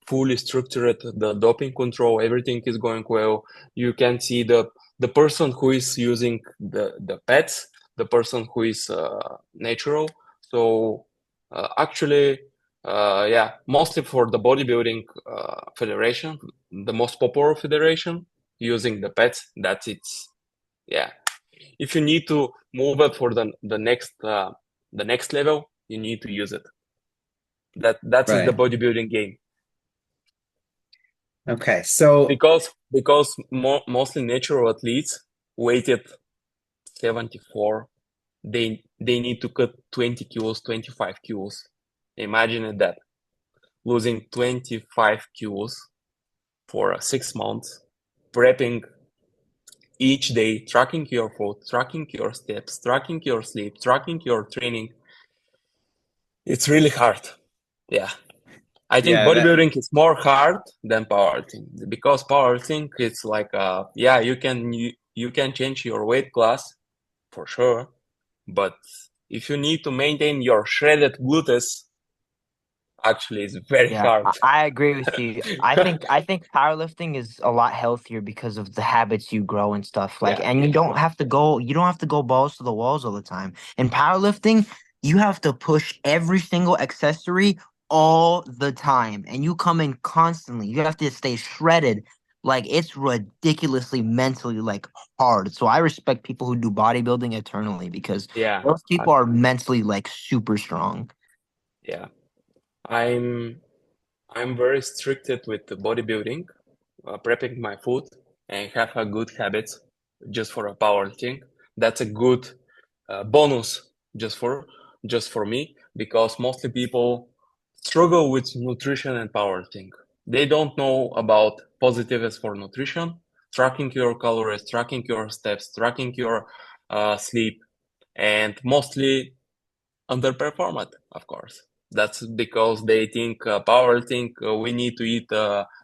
fully structured the doping control, everything is going well. You can see the person who is using the pets, the person who is natural. So actually yeah, mostly for the bodybuilding federation, the most popular federation using the pets, that's it's yeah. If you need to move it for the next level, you need to use it. That is the Right. bodybuilding game. Okay. So Because mostly natural athletes weighted 74, they need to cut 20 kilos, 25 kilos. Imagine that, losing 25 kilos for 6 months, prepping each day, tracking your food, tracking your steps, tracking your sleep, tracking your training. It's really hard. Yeah. I think yeah, that bodybuilding is more hard than powerlifting because powerlifting it's like yeah, you can change your weight class for sure, but if you need to maintain your shredded glutes, actually it's very Yeah, hard. I agree with you. I think powerlifting is a lot healthier because of the habits you grow and stuff. Like, Yeah, and you don't have to go balls to the walls all the time. In powerlifting, you have to push every single accessory all the time, and you come in constantly. You have to stay shredded. Like, it's ridiculously mentally like hard. So I respect people who do bodybuilding eternally because yeah, those I- people are mentally like super strong. yeah. I'm I'm very stricted with the bodybuilding, prepping my food and have a good habits just for a powerlifting. That's a good bonus just for me. because mostly people struggle with nutrition and powerlifting. They don't know about positives for nutrition, tracking your calories, tracking your steps, tracking your sleep, and mostly underperform it, of course. That's because they think powerlifting, we need to eat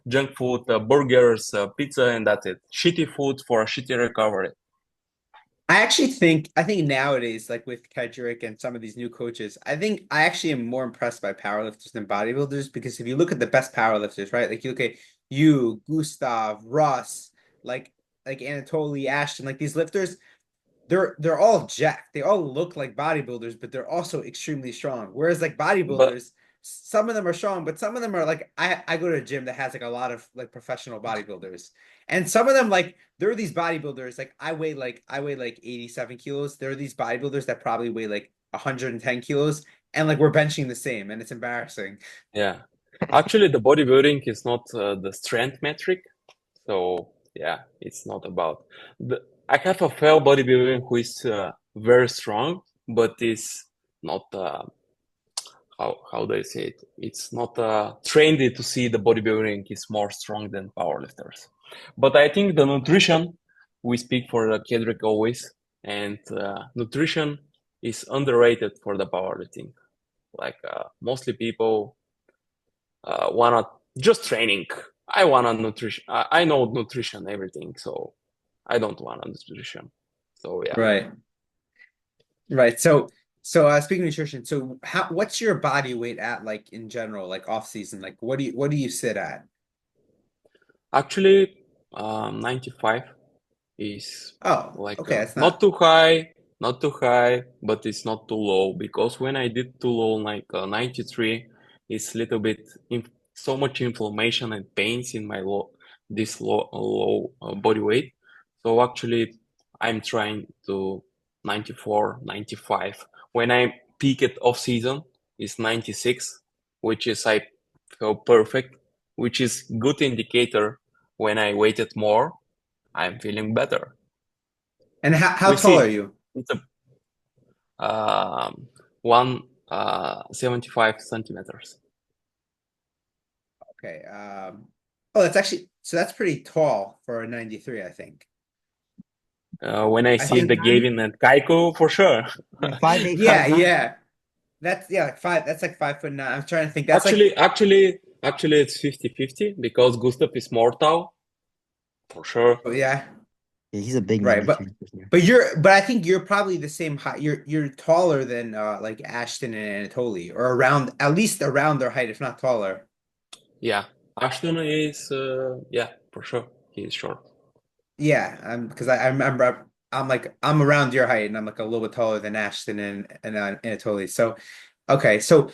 junk food, burgers, pizza, and that's it. Shitty food for a shitty recovery. I think nowadays, like with Kedrick and some of these new coaches, I actually am more impressed by powerlifters than bodybuilders because if you look at the best powerlifters, right? Like you look at you, Gustav, Russ, like like Anatoly, Ashton, like these lifters, they're all jacked. They all look like bodybuilders, but they're also extremely strong. Whereas like But bodybuilders, some of them are strong, but some of them are like I go to a gym that has like a lot of like professional bodybuilders. And some of them like there are these bodybuilders like I weigh like 87 kilos. There are these bodybuilders that probably weigh like 110 kilos and like we're benching the same and it's embarrassing. yeah, actually, the bodybuilding is not the strength metric. So yeah, it's not about the. I have a fellow bodybuilder who is very strong, but is not how do I say it? It's not trendy to see the bodybuilding is more strong than powerlifters. But I think the nutrition we speak for the Kedrick always, and nutrition is underrated for the powerlifting. Like mostly people wanna just training. I want a nutrition. I know nutrition everything, so I don't want a nutrition. So yeah. Right. Right. Speaking of nutrition, so how what's your body weight at like in general, like off season? Like what do you sit at? Actually, 95 is Oh, like okay, that's not not too high, not too high, but it's not too low because when I did too low, like 93, it's little bit so much inflammation and pains in my this low body weight. So actually, I'm trying to 94, 95. When I peak it off season, is 96, which is I feel perfect, which is good indicator when I weighted more, I'm feeling better. And how We tall are see. you? It's a one 75 centimeters. Okay. Oh, that's actually so that's pretty tall for a 93, I think. When I I see Five the think nine? Gavin and Kaiko, for sure. Yeah, 5'8", yeah, 5'9". yeah. That's yeah, like five that's like 5'9". I'm trying to think. That's like Actually, it's 50-50 because Gustav is mortal, for sure. oh yeah, Yeah, he's a big right. 93 for sure. But I think you're probably the same height. You're taller than like Ashton and Anatoly, or around at least around their height, if not taller. Yeah, Ashton is, yeah, for sure. He is short. Yeah, because I remember I'm like I'm around your height and I'm like a little bit taller than Ashton and Anatoly. So okay, so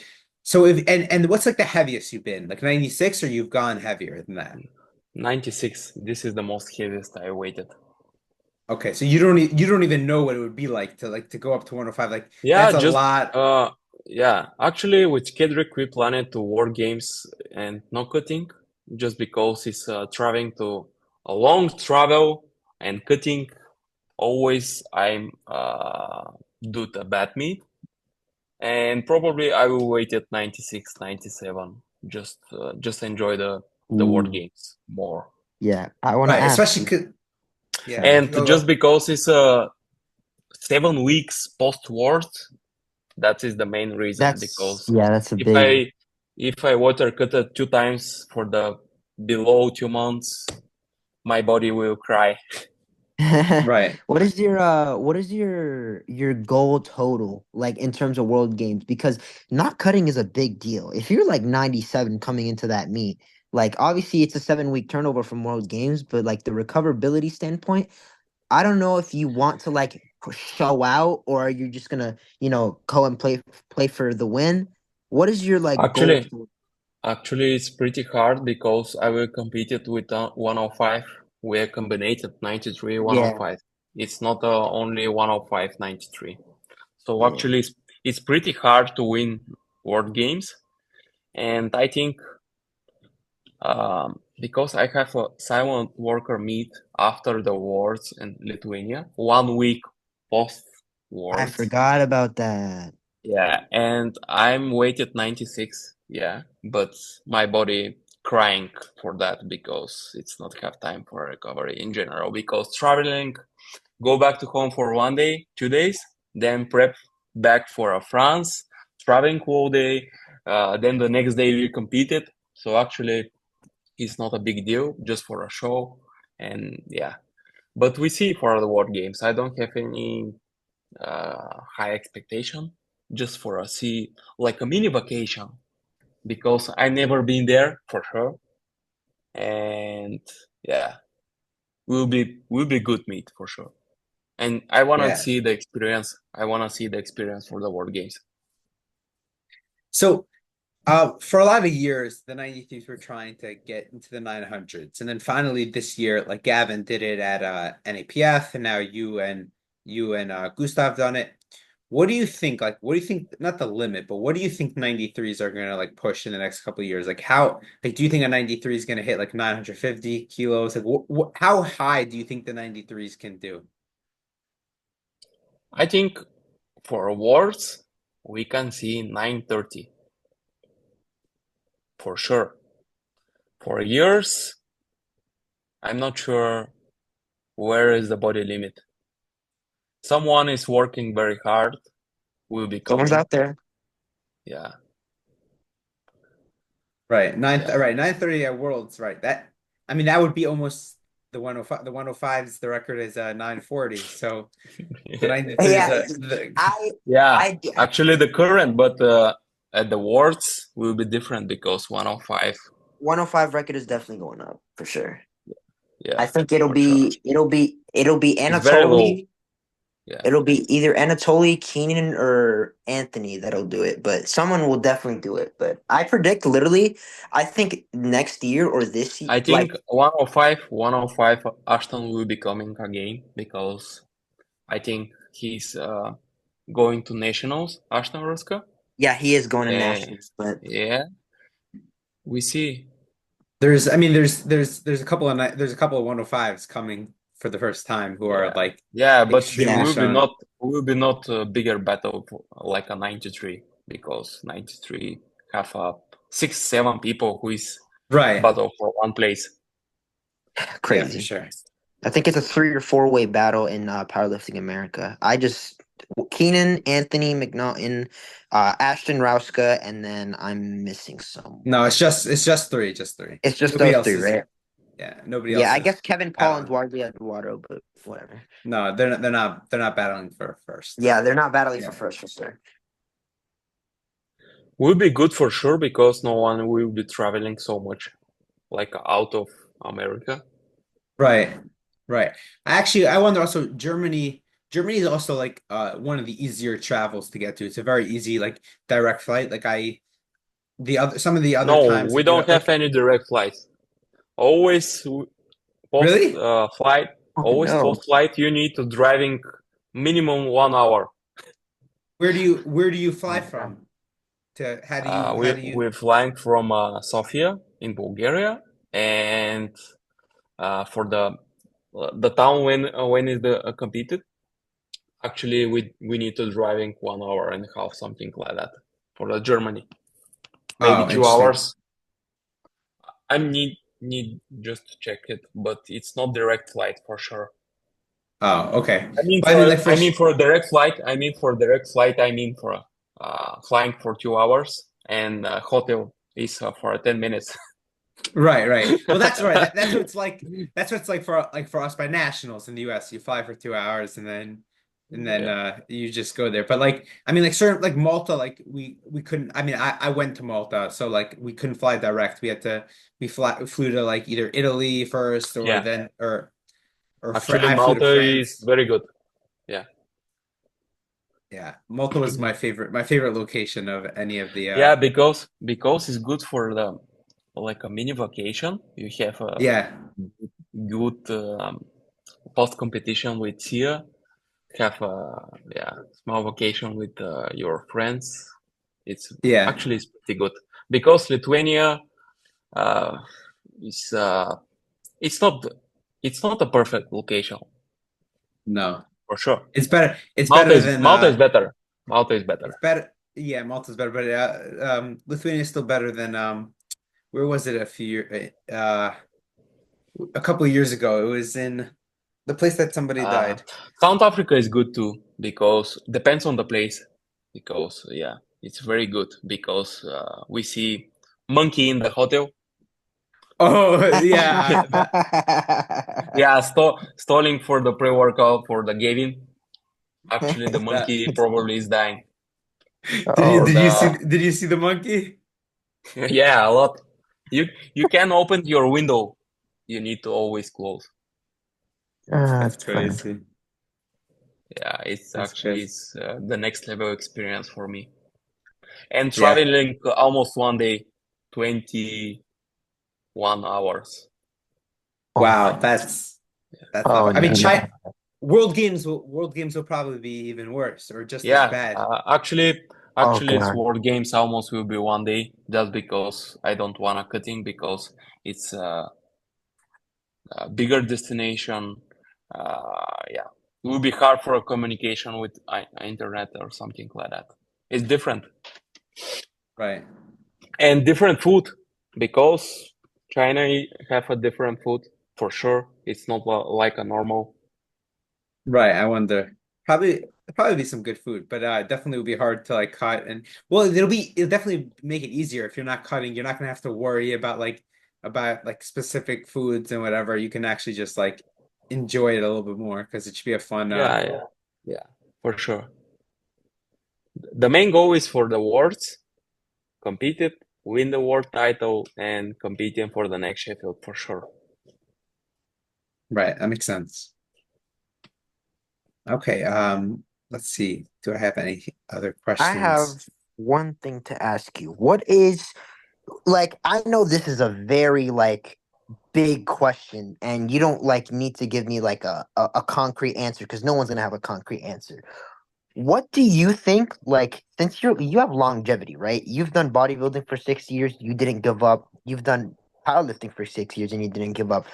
if and what's like the heaviest you've been? Like 96 or you've gone heavier than that? 96. This is the most heaviest I weighted. Okay, so you don't even know what it would be like to go up to 105. Like Yeah, that's a just lot. yeah. Actually, with Kedrick, we planned to World Games and no cutting, just because it's traveling to a long travel and cutting. Always, I'm do the bad meat, and probably I will wait at 96, 97. Just enjoy the World Ooh, Games more, yeah. I want to Right, ask especially you. 'cause yeah, and go just go. because it's 7 weeks post-war. That is the main reason That's because yeah, that's a if big. I water cut it 2 times for the below 2 months, my body will cry. Right. What is your goal total like in terms of world games? Because not cutting is a big deal. If you're like 97 coming into that meet, like obviously it's a 7 week turnover from world games, but like the recoverability standpoint, I don't know if you want to like show out or are you just gonna, go and play for the win. What is your like goal? Actually, actually, it's pretty hard because I will compete it with 105. We are combined 93, Yeah, 105. It's not only 105, 93. So yeah. actually, it's pretty hard to win World Games. And I think because I have a silent worker meet after the wars in Lithuania, 1 week post I wars. forgot about that. Yeah, and I'm weighted 96. Yeah, but my body crying for that because it's not have time for recovery in general. Because traveling, go back to home for 1 day, 2 days, then prep back for a France, traveling all day, then the next day we competed. So actually, it's not a big deal, just for a show, and yeah. But we see for the World Games. I don't have any high expectation, just for a see like a mini vacation because I never been there for sure, and yeah, will be good meet for sure. And I wanna Yeah. see the experience. I wanna see the experience for the World Games. So for a lot of years, the 93s were trying to get into the 900s. And then finally this year, like Gavin did it at NAPF, and now you and Gustav done it. What do you think? Like, what do you think, not the limit, but what do you think 93s are gonna like push in the next couple of years? Like do you think a 93 is gonna hit like 950 kilos? Like how high do you think the 93s can do? I think for awards we can see 930 for sure. For years, I'm not sure where is the body limit. Someone is working very hard, will be Someone's coming. out there. Yeah, Right. yeah. Right. 930 at Worlds, right. I mean that would be almost the 105. The 105's the record is 940. So the 93s Yeah, I Yeah, I actually the current, but at the Worlds will be different because 105. 105 record is definitely going up for sure. I Yeah, think it'll for sure. be It's very low. Anatoly. Yeah, It'll be either Anatoly, Keenan, or Anthony that'll do it, but someone will definitely do it. But I predict literally, I think next year or this year, I like think 105 Ashton will be coming again because I think he's going to nationals, Ashton Ruska. yeah, he is going to And nationals, but yeah, we see. I mean there's a couple of 105s coming for the first time who are Yeah, like yeah, but there extremely yeah, strong. will be not a bigger battle like a 93 because 93 have 6 7 people who is Right. battle for one place. Yeah, for crazy. sure. I think it's a 3 or 4 way battle in powerlifting America. Keenan, Anthony McNaughton, Ashton Rouska, and then I'm missing No, someone. it's just three, just three. It's just Nobody those else three, is right? nobody Yeah, else I is guess Kevin Paul and battling. Duarte Eduardo, but whatever. No, they're not battling for first. Yeah, they're not battling for Yeah. first for sure. Will be good for sure because no one will be traveling so much like out of America. Right. Right. I wonder also Germany is also like one of the easier travels to get to. It's a very easy like direct flight. Like I the other some of the other No, times we that you don't have like any direct flights. Always post really? flight, Oh always no. post flight. You need to driving minimum 1 hour. Where do you fly Oh, God. from? To We how do you we're flying from Sofia in Bulgaria, and for the town when is the competed, actually we need to driving 1 hour and a half, something like that, for the Germany. Maybe Oh, two interesting. hours. I need just to check it, but it's not direct flight for sure. Oh, okay. I mean But I mean like I mean for a direct flight. I mean for flying for 2 hours and hotel is for 10 minutes. right, right. Well, that's right. That's what it's like. That's what it's like for us by nationals in the US. You fly for 2 hours and then Yeah, you just go there. But like I mean like certain like Malta, like we couldn't I mean I went to Malta, so like we couldn't fly direct. We flew to like either Italy first or yeah. then or Actually, I flew to Malta is France. very good. Yeah, Yeah. Malta was my favorite location of any of the yeah, because it's good for the like a mini vacation. You have a yeah. good post competition with Sia. Have a yeah small vacation with your friends. It's Yeah. actually it's pretty good because Lithuania uh, is it's not it's not a perfect location No. for sure. It's better Malta is than better. Malta is It's better. better. Yeah, Malta's better, but Lithuania is still better than where was it a couple of years ago? It was in the place that somebody Uh, died. South Africa is good too because depends on the place. Because yeah, it's very good because we see monkey in the hotel. Oh yeah, that Yeah, stalling for the pre-workout for the gaming. Actually, the that monkey probably is dying. Oh For the did you see the monkey? yeah, a lot. You can open your window. You need to always close. That's that's funny. crazy. Yeah, it's That's actually crazy. it's the next level experience for me. And Yeah. traveling almost one day, 21 hours. Oh Wow, my. that's not Oh I mean, no. China World Games will probably be even worse or just as Yeah, bad. Oh actually, it's god. World Games almost will be one day just because I don't wanna cutting because it's a bigger destination. Yeah, it will be hard for a communication with internet or something like that. It's different Right. and different food because China have a different food for sure. It's not like a normal. Right. I wonder. Probably be some good food, but definitely would be hard to like cut and well, it'll definitely make it easier if you're not cutting. You're not gonna have to worry about like specific foods and whatever. You can actually just like enjoy it a little bit more because it should be a fun Yeah, for sure. The main goal is for the worlds, compete it, win the world title, and competing for the next Sheffield for sure. right. That makes sense. Okay, let's see. Do I have any other I questions? have one thing to ask you. What is like I know this is a very like big question and you don't like need to give me like a concrete answer because no one's gonna have a concrete answer. What do you think, like, since you have longevity, right? You've done bodybuilding for 6 years, you didn't give up. You've done powerlifting for 6 years and you didn't give up.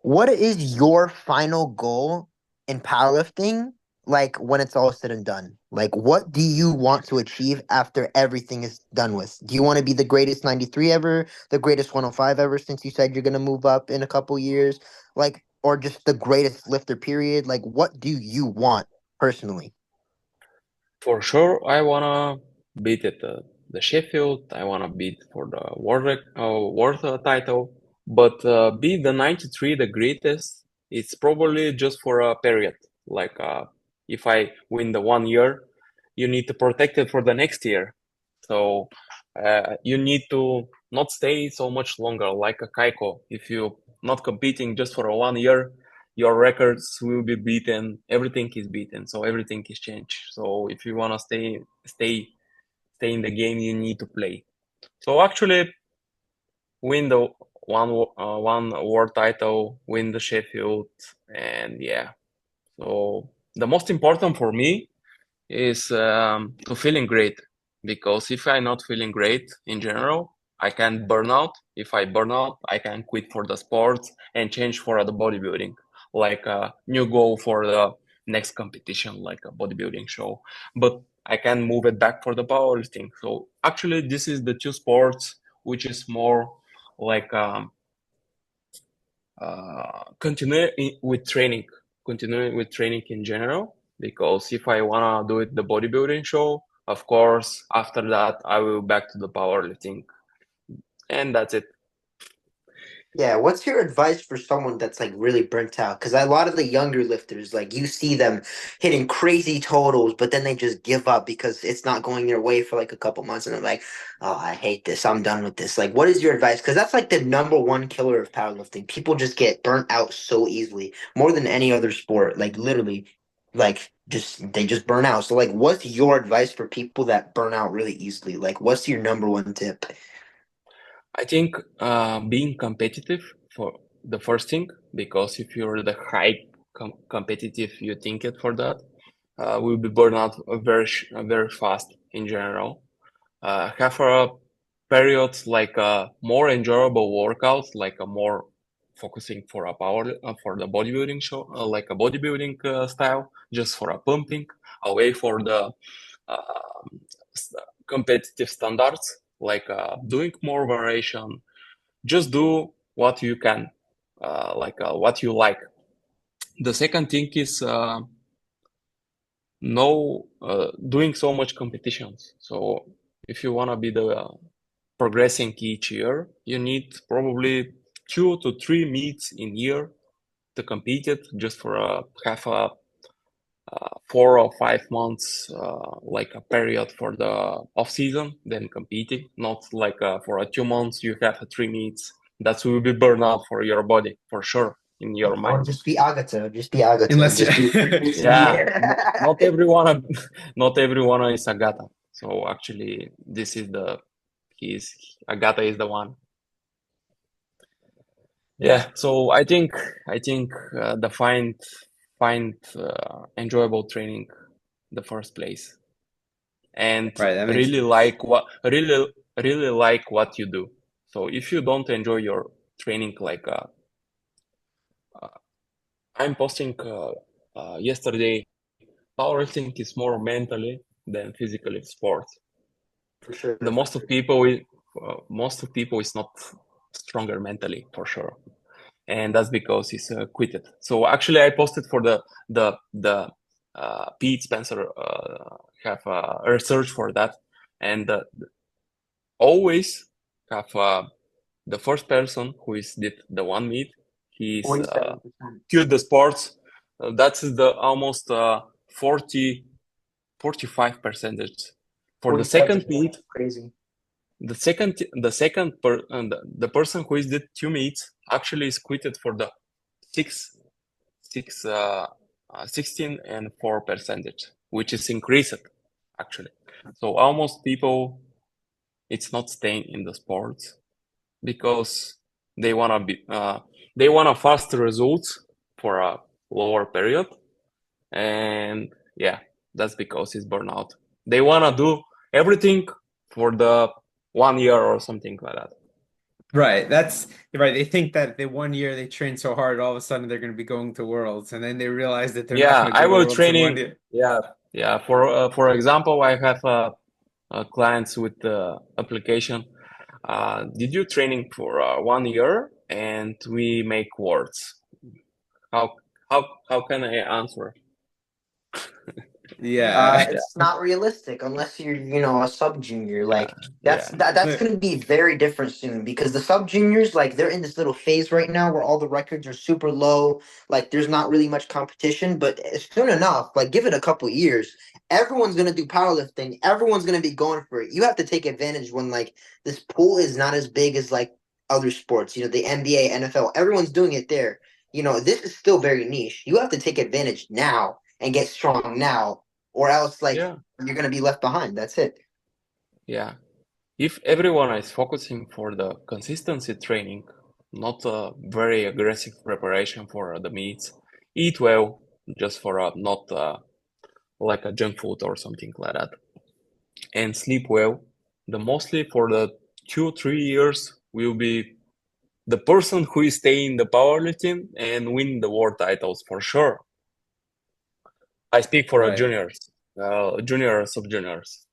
What is your final goal in powerlifting, like when it's all said and done? Like, what do you want to achieve after everything is done with? Do you want to be the greatest 93 ever, the greatest 105 ever, since you said you're gonna move up in a couple years? Like, or just the greatest lifter, period? Like, what do you want personally? For sure, I wanna beat it, the Sheffield. I wanna beat for the world title, but be the 93 the greatest. It's probably just for a period. Like if I win the 1 year, you need to protect it for the next year. So you need to not stay so much longer, like a Kaiko. If you not competing just for a 1 year, your records will be beaten, everything is beaten, so everything is changed. So if you want to stay in the game, you need to play. So actually win the one world title, win the Sheffield, and yeah. So the most important for me is to feeling great, because if I'm not feeling great in general, I can burn out. If I burn out, I can quit for the sports and change for the bodybuilding, like a new goal for the next competition, like a bodybuilding show. But I can move it back for the powerlifting. So actually, this is the two sports which is more like with training, continuing with training in general. Because if I wanna do it the bodybuilding show, of course, after that I will back to the powerlifting, and that's it. Yeah, what's your advice for someone that's like really burnt out? Because a lot of the younger lifters, like you see them hitting crazy totals, but then they just give up because it's not going their way for like a couple months, and they're like, "Oh, I hate this. I'm done with this." Like, what is your advice? Because that's like the number one killer of powerlifting. People just get burnt out so easily, more than any other sport. Like literally, like just they just burn out. So, like, what's your advice for people that burn out really easily? Like, what's your number one tip? I think being competitive for the first thing, because if you're the high competitive, you think it for that, will be burned out very fast in general. Have a period like a more enjoyable workouts, like a more focusing for a power for the bodybuilding show, like a bodybuilding style, just for a pumping, away for the um, competitive standards, like doing more variation. Just do what you can, what you like. The second thing is no doing so much competitions. So if you want to be the progressing each year, you need probably 2 to 3 meets in year to compete it just for half a 4 or 5 months, like a period for the off season, then competing. Not like for 2 months you have 3 meets. That will be burnout for your body for sure in your Or mind. just be Agata. Just be Agata. Unless you Just do 3 meets a Yeah, year. not everyone, not everyone is Agata. So actually, this is the he's Agata is the one. Yeah. So I think the find enjoyable training the first place, and Right, that makes really like what really like what you do. So if you don't enjoy your training, like uh, I'm posting yesterday, powerlifting is more mentally than physically sport. For sure. The For most of people is not stronger mentally for sure, and that's because he's quitted. So actually, I posted for the Pete Spencer have a research for that, and always have the first person who is did the 1 meet, he's 47%. quit the sports. That's the almost 40 45 percentage. For the second 47%. meet, Crazy. the person who is did 2 meets actually is quitted for the six six 16 and 4 percentage, which is increased actually. So almost people it's not staying in the sports because they wanna be they want a fast results for a lower period, and yeah, that's because it's burnout. They wanna do everything for the 1 year or something like that. right. That's right. They think that the 1 year they train so hard, all of a sudden they're going to be going to Worlds, and then they realize that they're not Yeah, going to I go to will Worlds in one training. year. Yeah, yeah. For example, I have clients with the application. Did you training for 1 year and we make words? How how can I answer? Yeah. Yeah, It's not realistic unless you're, a sub junior. yeah, Like yeah, that's gonna be very different soon because the sub juniors, like they're in this little phase right now where all the records are super low. Like there's not really much competition, but soon enough, like give it a couple years, everyone's gonna do powerlifting. Everyone's gonna be going for it. You have to take advantage when like this pool is not as big as like other sports. The NBA, NFL, everyone's doing it there. This is still very niche. You have to take advantage now and get strong now or else like yeah, you're gonna be left behind. That's it. yeah. If everyone is focusing for the consistency training, not a very aggressive preparation for the meets, eat well, just for not like a junk food or something like that, and sleep well, the mostly for the 2 3 years will be the person who is staying in the powerlifting and win the world titles for sure. I speak for Right. juniors, juniors of juniors.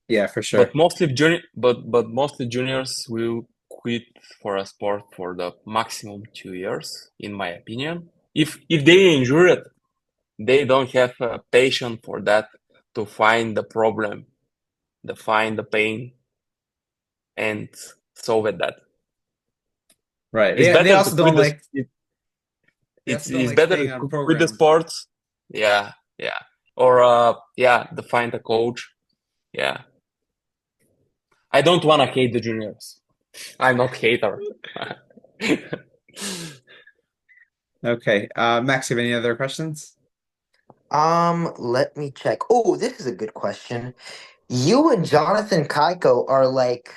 Yeah, for But sure. mostly juniors will quit for a sport for the maximum 2 years, in my opinion. If they injure it, they don't have patience for that to find the problem, to find the pain, and solve it. That Right. it's They better to also don't quit the like they also don't it's like better staying to on quit the program. sports. Yeah, yeah, or yeah, to find a coach. Yeah, I don't want to hate the juniors. I'm not hater. Okay. Max, you have any other questions? Let me check. Oh, this is a good question. You and Jonathan Kaiko are like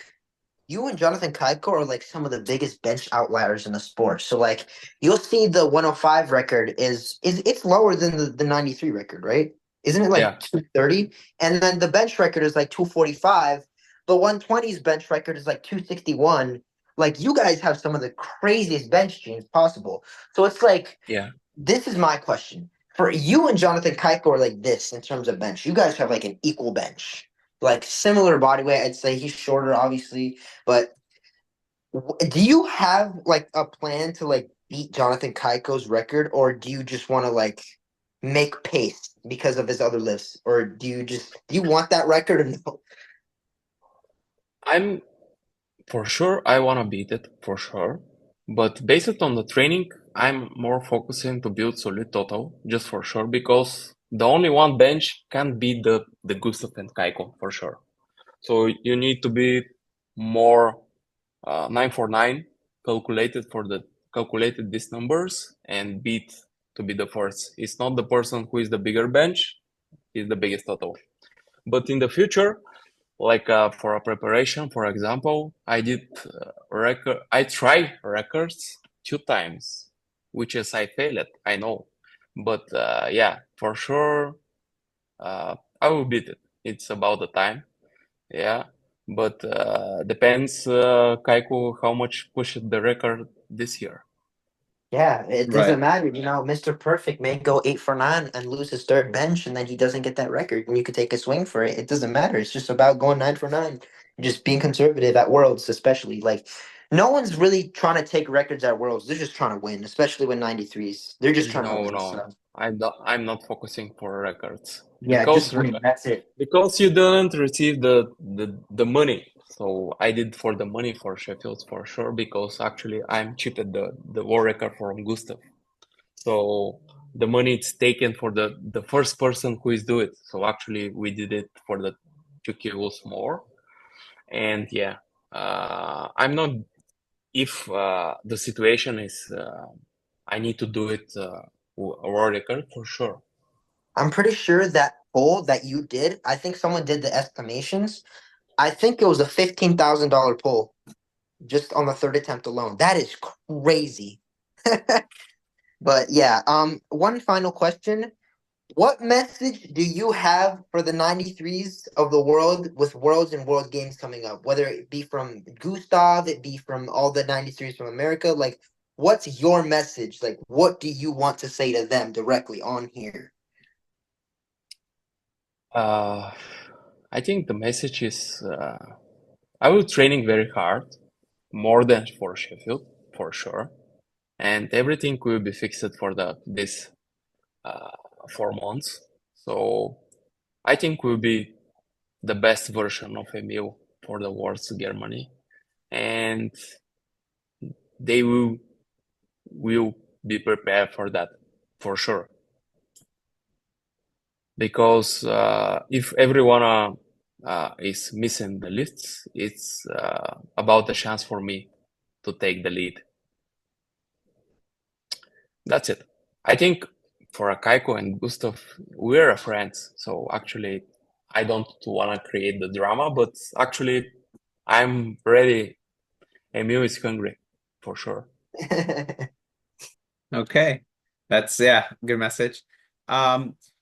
you and Jonathan Kaiko are like some of the biggest bench outliers in the sport. So like you'll see the 105 record is it's lower than the 93 record, right? Isn't it Yeah, like 230? And then the bench record is like 245. The 120's bench record is like 261. Like you guys have some of the craziest bench gains possible. So it's like yeah. this is my question. For you and Jonathan Keiko are like this in terms of bench. You guys have like an equal bench, like similar body weight. I'd say he's shorter, obviously, but do you have like a plan to like beat Jonathan Keiko's record, or do you just want to like make pace because of his other lifts, or do you want that record or no? I'm for sure I want to beat it for sure, but based on the training, I'm more focusing to build solid total just for sure because the only one bench can't beat the Gustav and Kaiko for sure. So you need to be more 949 calculated these numbers and beat to be the first. It's not the person who is the bigger bench, is the biggest total. But in the future, like for a preparation, for example, I did record. I tried records 2 times, which is I failed at. I know, but yeah, for sure, I will beat it. It's about the time. Yeah, but depends, Kaiku, how much pushed the record this year. Yeah, it Right. doesn't matter. Mr. Perfect may go 8 for 9 and lose his third bench, and then he doesn't get that record, and you could take a swing for it. It doesn't matter. It's just about going 9 for 9, just being conservative at Worlds, especially. Like, no one's really trying to take records at Worlds. They're just trying to win, especially with 93s. They're just trying to No, win. no, So I'm not focusing for records yeah, just win. That's it. because you didn't receive the money. So I did for the money for Sheffield for sure because actually I'm cheated the war record from Gustav. So the money it's taken for the first person who is do it. So actually we did it for the 2 kilos more. And yeah, I'm not if the situation is I need to do it a world record for sure. I'm pretty sure that poll that you did, I think someone did the estimations. I think it was a $15,000 poll just on the third attempt alone. That is crazy. But yeah, one final question. What message do you have for the 93s of the world with Worlds and World Games coming up? Whether it be from Gustav, it be from all the 93s from America, like what's your message? Like what do you want to say to them directly on here? Uh, I think the message is I will training very hard, more than for Sheffield for sure, and everything will be fixed for the this uh, 4 months. So I think will be the best version of Emil for the World's Germany, and they will be prepared for that for sure. Because if everyone is missing the lists, it's about the chance for me to take the lead. That's it. I think for Akaiko and Gustav, we're friends. So actually, I don't want to create the drama, but actually, I'm ready. Emil is hungry for sure. Okay. That's yeah, good message.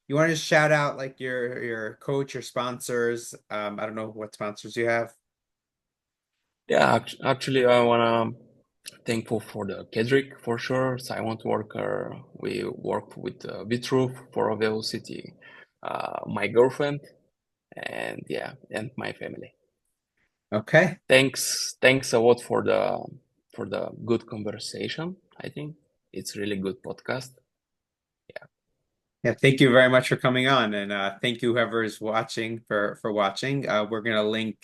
You want to shout out like your coach, your sponsors. I don't know what sponsors you have. Yeah, actually, I wanna thankful for the Kedrick for sure. Silent Worker. We work with Bitroof for a velocity. My girlfriend and yeah, and my family. Okay. Thanks a lot for the good conversation. I think it's really good podcast. Yeah, Yeah, thank you very much for coming on, and thank you whoever is watching for watching. We're gonna link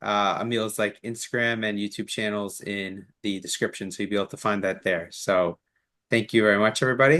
Emil's like Instagram and YouTube channels in the description, so you'll be able to find that there. So, thank you very much, everybody.